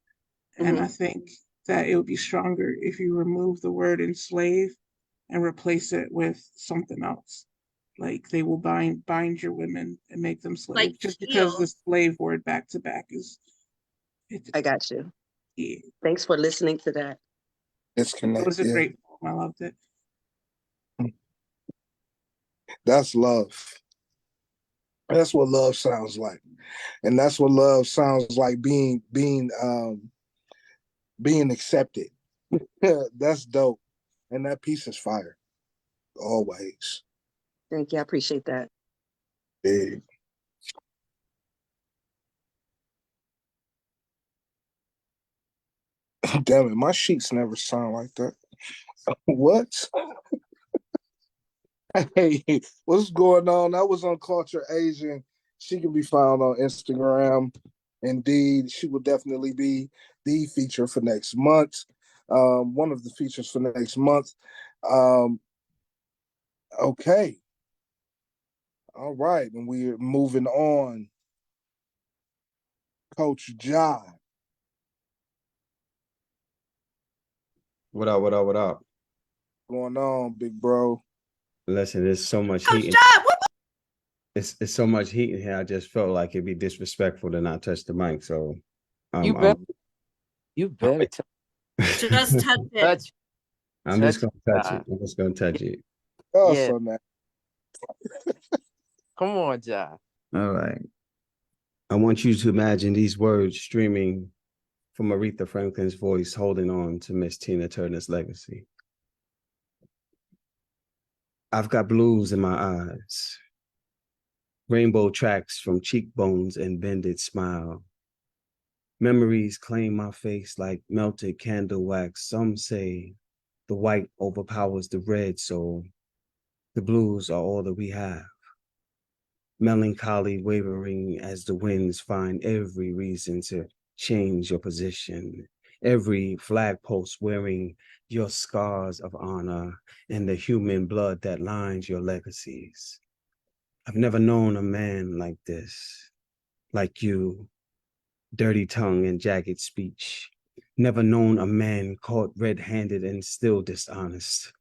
And I think that it would be stronger if you remove the word enslave and replace it with something else. Like they will bind your women and make them slaves. Like just because heal. the slave word back to back is I got you. Yeah. Thanks for listening to that. Disconnect. It was a Yeah. great poem. I loved it. That's love. That's what love sounds like. And that's what love sounds like, being accepted. That's dope. And that piece is fire. Always. Thank you. I appreciate that. Big. Damn it, my sheets never sound like that. What? Hey, what's going on? That was on Culture Asian. She can be found on Instagram. Indeed, she will definitely be the feature for next month. One of the features for next month. Okay. All right. And we're moving on. Coach John. What up? Going on, big bro? Listen, there's so much Coach heat. Job. It's so much heat in here. I just felt like it'd be disrespectful to not touch the mic. So, You better just touch it. touch. I'm just Touch gonna touch it. I'm just gonna touch it. Oh, Yeah. so nice. Come on, Ja. All right. I want you to imagine these words streaming from Aretha Franklin's voice, holding on to Miss Tina Turner's legacy. I've got blues in my eyes, rainbow tracks from cheekbones and bended smile. Memories claim my face like melted candle wax. Some say the white overpowers the red, so the blues are all that we have. Melancholy wavering as the winds find every reason to change your position. Every flagpost wearing your scars of honor and the human blood that lines your legacies. I've never known a man like this, like you, dirty tongue and jagged speech. Never known a man caught red-handed and still dishonest.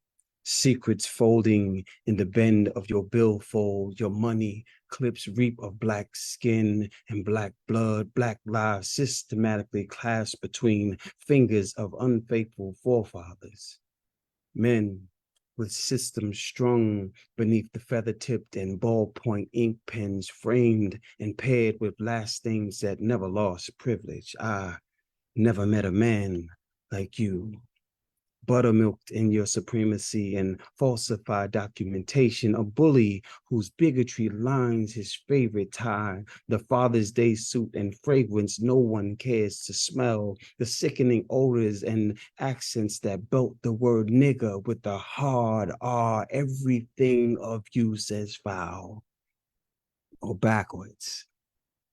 Secrets folding in the bend of your billfold, your money clips reap of black skin and black blood, black lives systematically clasped between fingers of unfaithful forefathers. Men with systems strung beneath the feather-tipped and ballpoint ink pens framed and paired with last names that never lost privilege. I never met a man like you. Buttermilked in your supremacy and falsified documentation, a bully whose bigotry lines his favorite tie, the Father's Day suit and fragrance no one cares to smell, the sickening odors and accents that belt the word nigger with a hard R, everything of you says foul or backwards.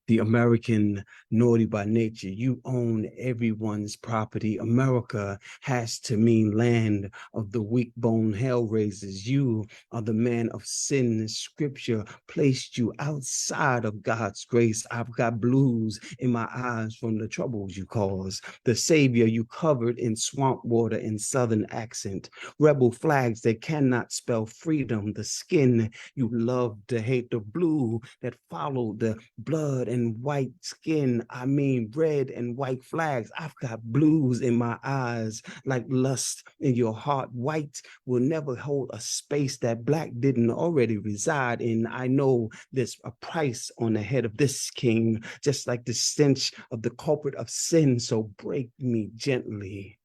The American naughty by nature, you own everyone's property. America has to mean land of the weak bone hellraisers. You are the man of sin. Scripture placed you outside of God's grace. I've got blues in my eyes from the troubles you caused. The savior you covered in swamp water and southern accent. Rebel flags that cannot spell freedom. The skin you love to hate. The blue that followed the blood and white skin, I mean red and white flags. I've got blues in my eyes like lust in your heart. White will never hold a space that black didn't already reside in. I know there's a price on the head of this king, just like the stench of the culprit of sin. So break me gently.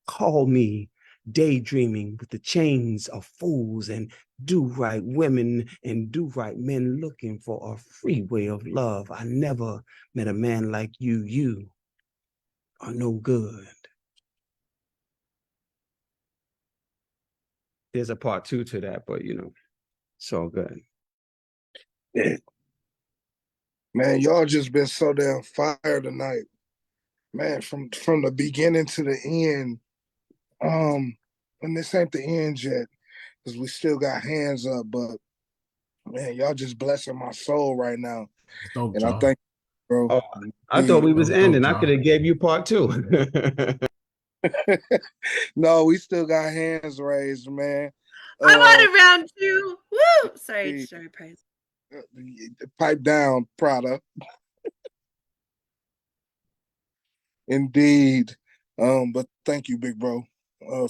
Call me daydreaming with the chains of fools and do-right women and do-right men looking for a free way of love. I never met a man like you. You are no good. There's a part 2 to that, but it's all good. Yeah. Man, y'all just been so damn fire tonight. Man, from the beginning to the end. And this ain't the end yet, because we still got hands up, but man, y'all just blessing my soul right now. Dope, and John. I thank you, bro. Oh, I thought we was ending. I could have gave you part 2. No, we still got hands raised, man. I want a round 2. Woo! Sorry, Price. Pipe down, Prada. Indeed. But thank you, big bro,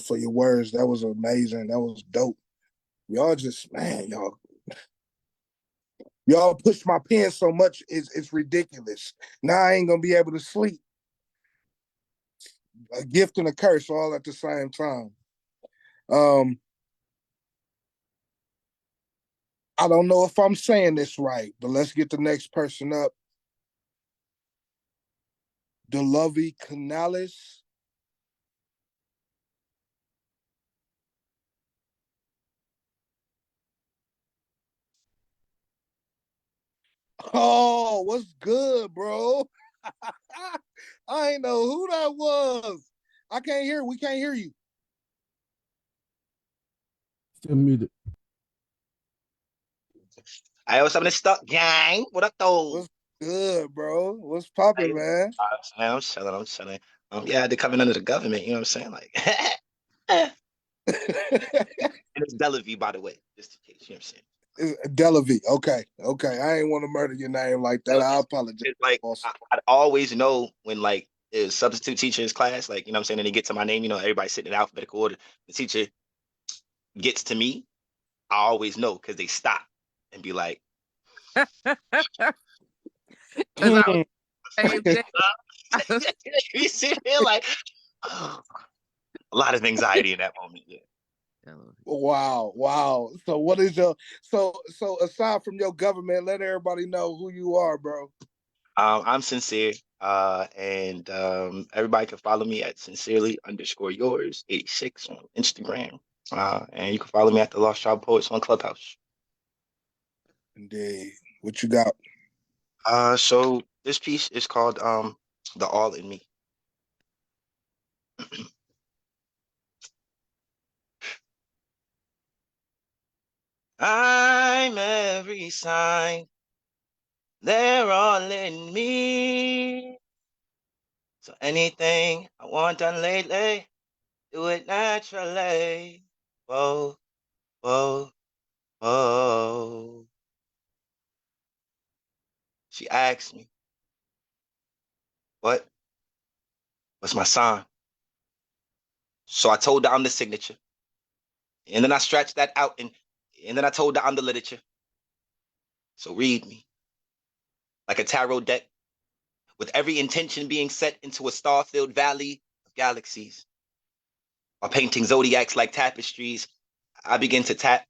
for your words. That was amazing. That was dope. Y'all just, man, y'all push my pen so much, it's ridiculous. Now I ain't gonna be able to sleep. A gift and a curse all at the same time. I don't know if I'm saying this right, but let's get the next person up. Delovy Canales. Oh, what's good, bro? I ain't know who that was. I can't hear. We can't hear you. Still muted. Hey, what's up in the stock gang? What up, though? What's good, bro? What's popping, man? I'm chilling. Yeah, I had to come in under the government. You know what I'm saying? Like, And it's Delavi, by the way, just in case, you know what I'm saying? Delavi. Okay. I ain't want to murder your name like that. I apologize. It's like, I'd always know when, like, there's substitute teacher's class, like, you know what I'm saying? And they get to my name, you know, everybody's sitting in alphabetical order. The teacher gets to me, I always know because they stop and be like, you sit there like, oh, a lot of anxiety in that moment. Yeah. Wow. So what is your so aside from your government, let everybody know who you are, bro. I'm sincere. And everybody can follow me at sincerely_yours86 on Instagram. And you can follow me at the Lost Child Poets on Clubhouse. Indeed. What you got? So this piece is called The All in Me. I'm every sign, they're all in me. So anything I want done lately, do it naturally. Whoa, whoa, whoa. She asked me, what's my sign? So I told her I'm the signature. And then I stretched that out and then I told her I'm the literature. So read me like a tarot deck with every intention being set into a star-filled valley of galaxies. While painting zodiacs like tapestries, I begin to tap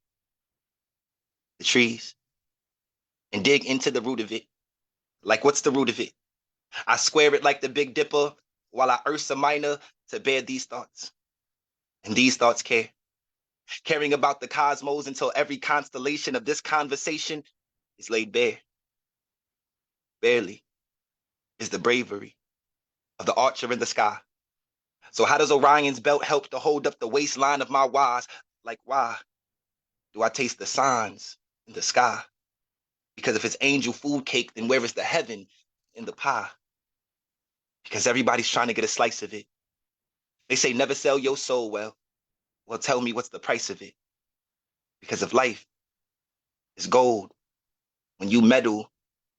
the trees and dig into the root of it. Like, what's the root of it? I square it like the Big Dipper while I Ursa Minor to bear these thoughts. And these thoughts care. Caring about the cosmos until every constellation of this conversation is laid bare. Barely is the bravery of the archer in the sky. So how does Orion's belt help to hold up the waistline of my whys? Like, why do I taste the signs in the sky? Because if it's angel food cake, then where is the heaven in the pie? Because everybody's trying to get a slice of it. They say never sell your soul well. Well, tell me what's the price of it? Because if life is gold, when you meddle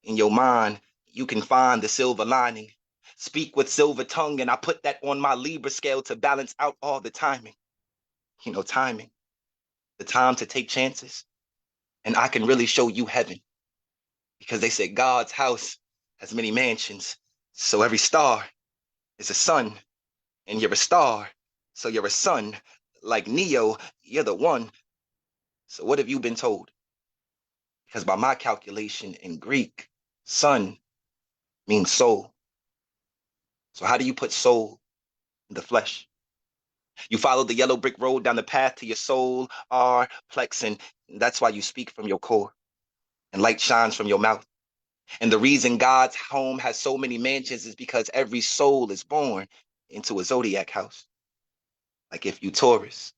in your mind, you can find the silver lining. Speak with silver tongue, and I put that on my Libra scale to balance out all the timing. You know, timing. The time to take chances. And I can really show you heaven. Because they say God's house has many mansions. So every star is a sun. And you're a star. So you're a sun. Like Neo, you're the one. So what have you been told? Because by my calculation in Greek, sun means soul. So how do you put soul in the flesh? You follow the yellow brick road down the path to your soul, plex, and that's why you speak from your core. And light shines from your mouth. And the reason God's home has so many mansions is because every soul is born into a zodiac house. Like if you Taurus,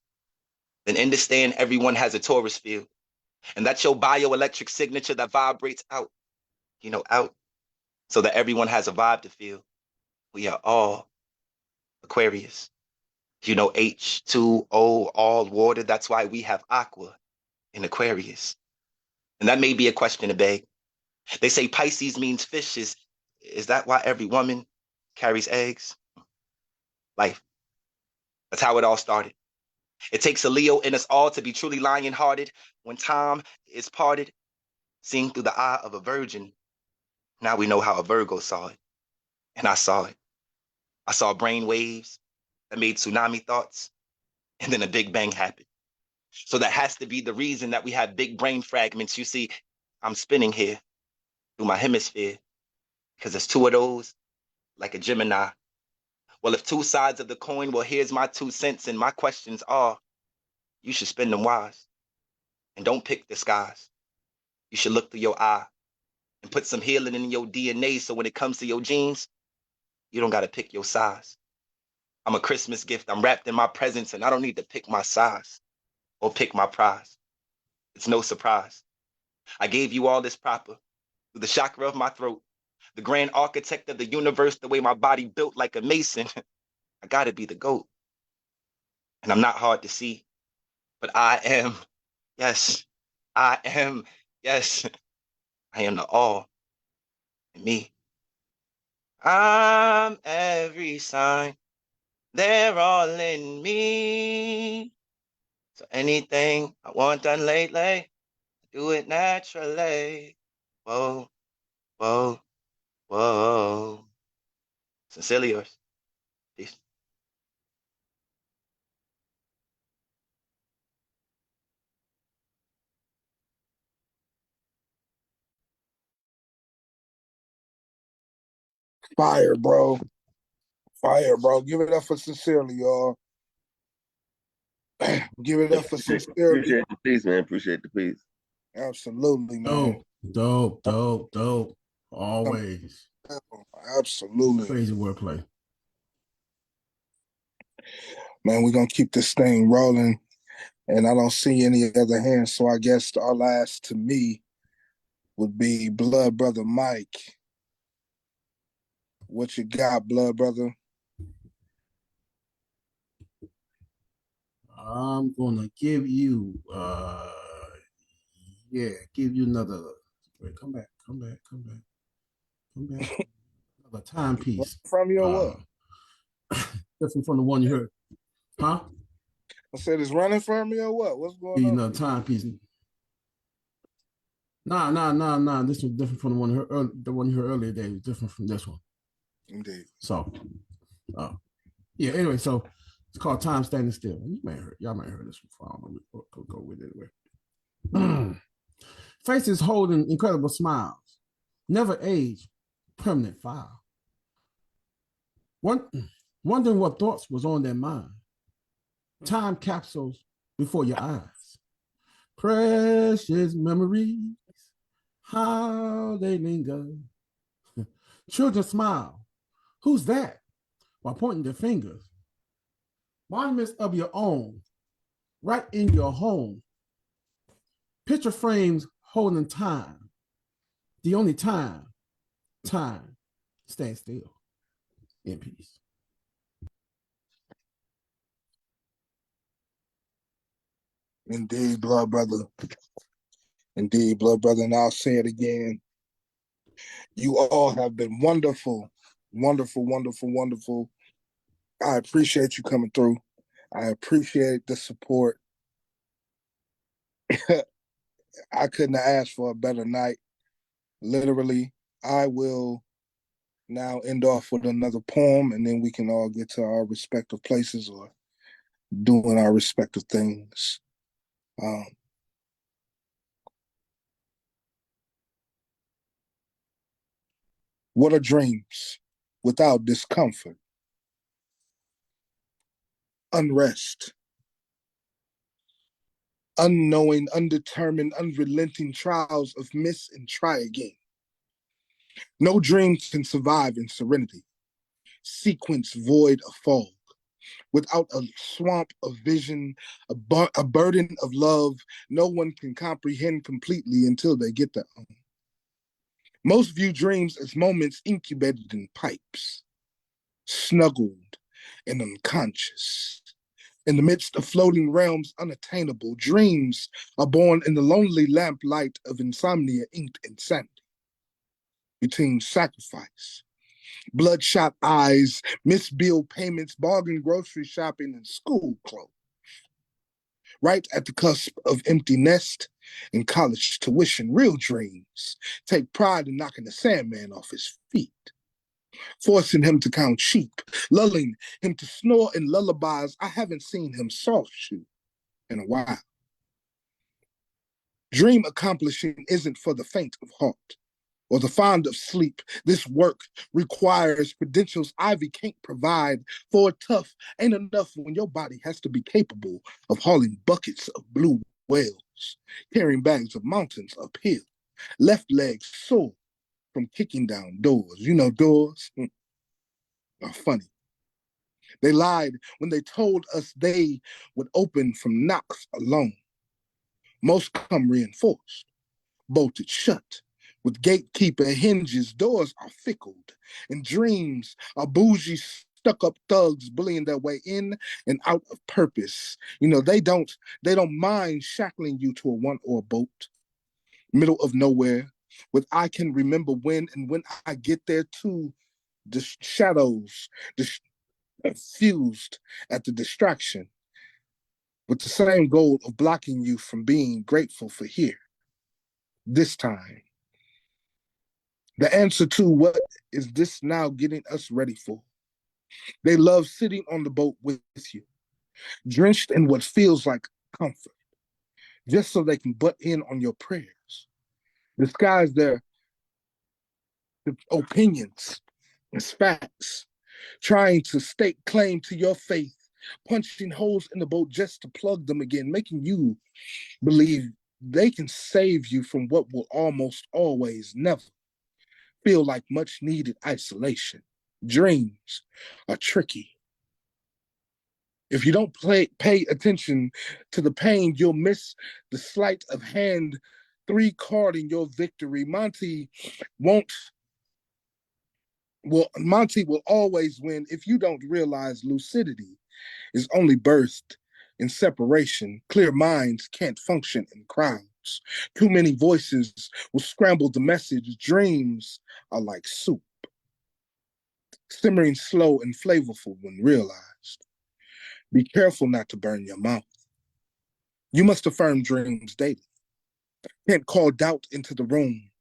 then understand everyone has a Taurus field. And that's your bioelectric signature that vibrates out, out, so that everyone has a vibe to feel. We are all Aquarius. H2O, all water. That's why we have aqua in Aquarius. And that may be a question to beg. They say Pisces means fishes. Is that why every woman carries eggs? Life. That's how it all started. It takes a Leo in us all to be truly lion-hearted. When time is parted, seeing through the eye of a virgin, now we know how a Virgo saw it. And I saw it. I saw brain waves that made tsunami thoughts, and then a big bang happened. So that has to be the reason that we have big brain fragments. You see, I'm spinning here through my hemisphere because there's two of those, like a Gemini. Well, if two sides of the coin, well, here's my 2 cents, and my questions are, you should spend them wise. And don't pick the skies. You should look through your eye and put some healing in your DNA so when it comes to your genes, you don't got to pick your size. I'm a Christmas gift. I'm wrapped in my presents, and I don't need to pick my size or pick my prize. It's no surprise. I gave you all this proper through the chakra of my throat, the grand architect of the universe, the way my body built like a mason. I got to be the GOAT. And I'm not hard to see. But I am, yes, I am, yes, I am the all in me. I'm every sign, they're all in me. So anything I want done lately, do it naturally. Whoa, whoa, whoa. Sincerely yours. Peace. Fire, bro. Fire, bro. Give it up for Sincerely, y'all. Give it up for Sincerely. Appreciate the peace, man. Appreciate the peace. Absolutely, man. Dope. Always. Absolutely. Crazy wordplay. Man, we're going to keep this thing rolling. And I don't see any other hands. So I guess our last to me would be Blood Brother Mike. What you got, Blood Brother? I'm gonna give you give you another wait, come back. Another timepiece. From you or what? Different from the one you heard. Huh? I said it's running from me or what? What's going Give you on? another timepiece. Nah. This was different from the one you heard earlier today. It was different from this one. Indeed. So anyway, so it's called Time Standing Still. Y'all might have heard this before. I don't know. We'll go with it anyway. Faces holding incredible smiles, never age, permanent file. Wondering what thoughts was on their mind. Time capsules before your eyes. Precious memories, how they linger. Children smile. Who's that? While pointing their fingers. Monuments of your own, right in your home. Picture frames holding time. The only time stands still in peace. Indeed, Blood Brother. Indeed, Blood Brother. And I'll say it again. You all have been wonderful. Wonderful. I appreciate you coming through. I appreciate the support. I couldn't have asked for a better night. Literally, I will now end off with another poem, and then we can all get to our respective places or doing our respective things. What are dreams without discomfort? Unrest. Unknowing, undetermined, unrelenting trials of miss and try again. No dream can survive in serenity. Sequence void of fog. Without a swamp of vision, a burden of love, no one can comprehend completely until they get their own. Most view dreams as moments incubated in pipes, snuggled and unconscious. In the midst of floating realms unattainable, dreams are born in the lonely lamplight of insomnia inked insanity. Between sacrifice, bloodshot eyes, missed bill payments, bargain grocery shopping, and school clothes. Right at the cusp of empty nest and college tuition, real dreams take pride in knocking the Sandman off his feet, forcing him to count sheep, lulling him to snore in lullabies I haven't seen him soft shoe in a while. Dream accomplishing isn't for the faint of heart or the fond of sleep. This work requires credentials Ivy can't provide, for tough ain't enough when your body has to be capable of hauling buckets of blue whales, carrying bags of mountains uphill, left leg sore from kicking down doors. You know, doors are funny. They lied when they told us they would open from knocks alone. Most come reinforced, bolted shut. With gatekeeper hinges, doors are fickled, and dreams are bougie stuck-up thugs bullying their way in and out of purpose. You know, they don't mind shackling you to a one-oar boat, middle of nowhere, with I can remember when, and when I get there too, the shadows fused at the distraction, with the same goal of blocking you from being grateful for here. This time, the answer to what is this now getting us ready for? They love sitting on the boat with you, drenched in what feels like comfort, just so they can butt in on your prayers, disguise their opinions as facts, trying to stake claim to your faith, punching holes in the boat just to plug them again, making you believe they can save you from what will almost always never feel like much needed isolation. Dreams are tricky. If you don't pay attention to the pain, you'll miss the sleight of hand 3 card in your victory. Monty will always win if you don't realize lucidity is only birthed in separation. Clear minds can't function in crowds. Too many voices will scramble the message. Dreams are like soup, simmering slow and flavorful when realized. Be careful not to burn your mouth. You must affirm dreams daily. Can't call doubt into the room.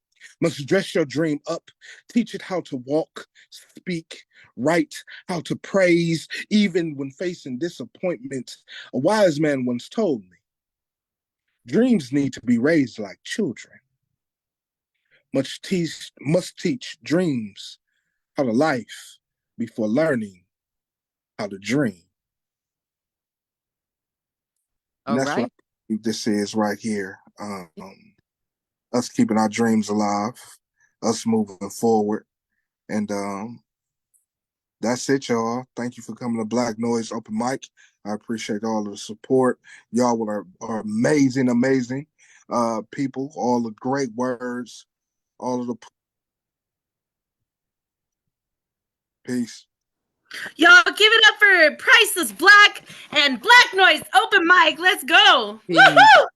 Must dress your dream up, teach it how to walk, speak, write, how to praise, even when facing disappointment. A wise man once told me, dreams need to be raised like children. Must teach dreams how to life before learning how to dream. And that's what I think this is right here. Us keeping our dreams alive, us moving forward. And that's it, y'all. Thank you for coming to Black Noise Open Mic. I appreciate all of the support. Y'all are amazing, amazing people. All the great words, all of the peace. Y'all give it up for Priceless Black and Black Noise Open Mic. Let's go. Woohoo!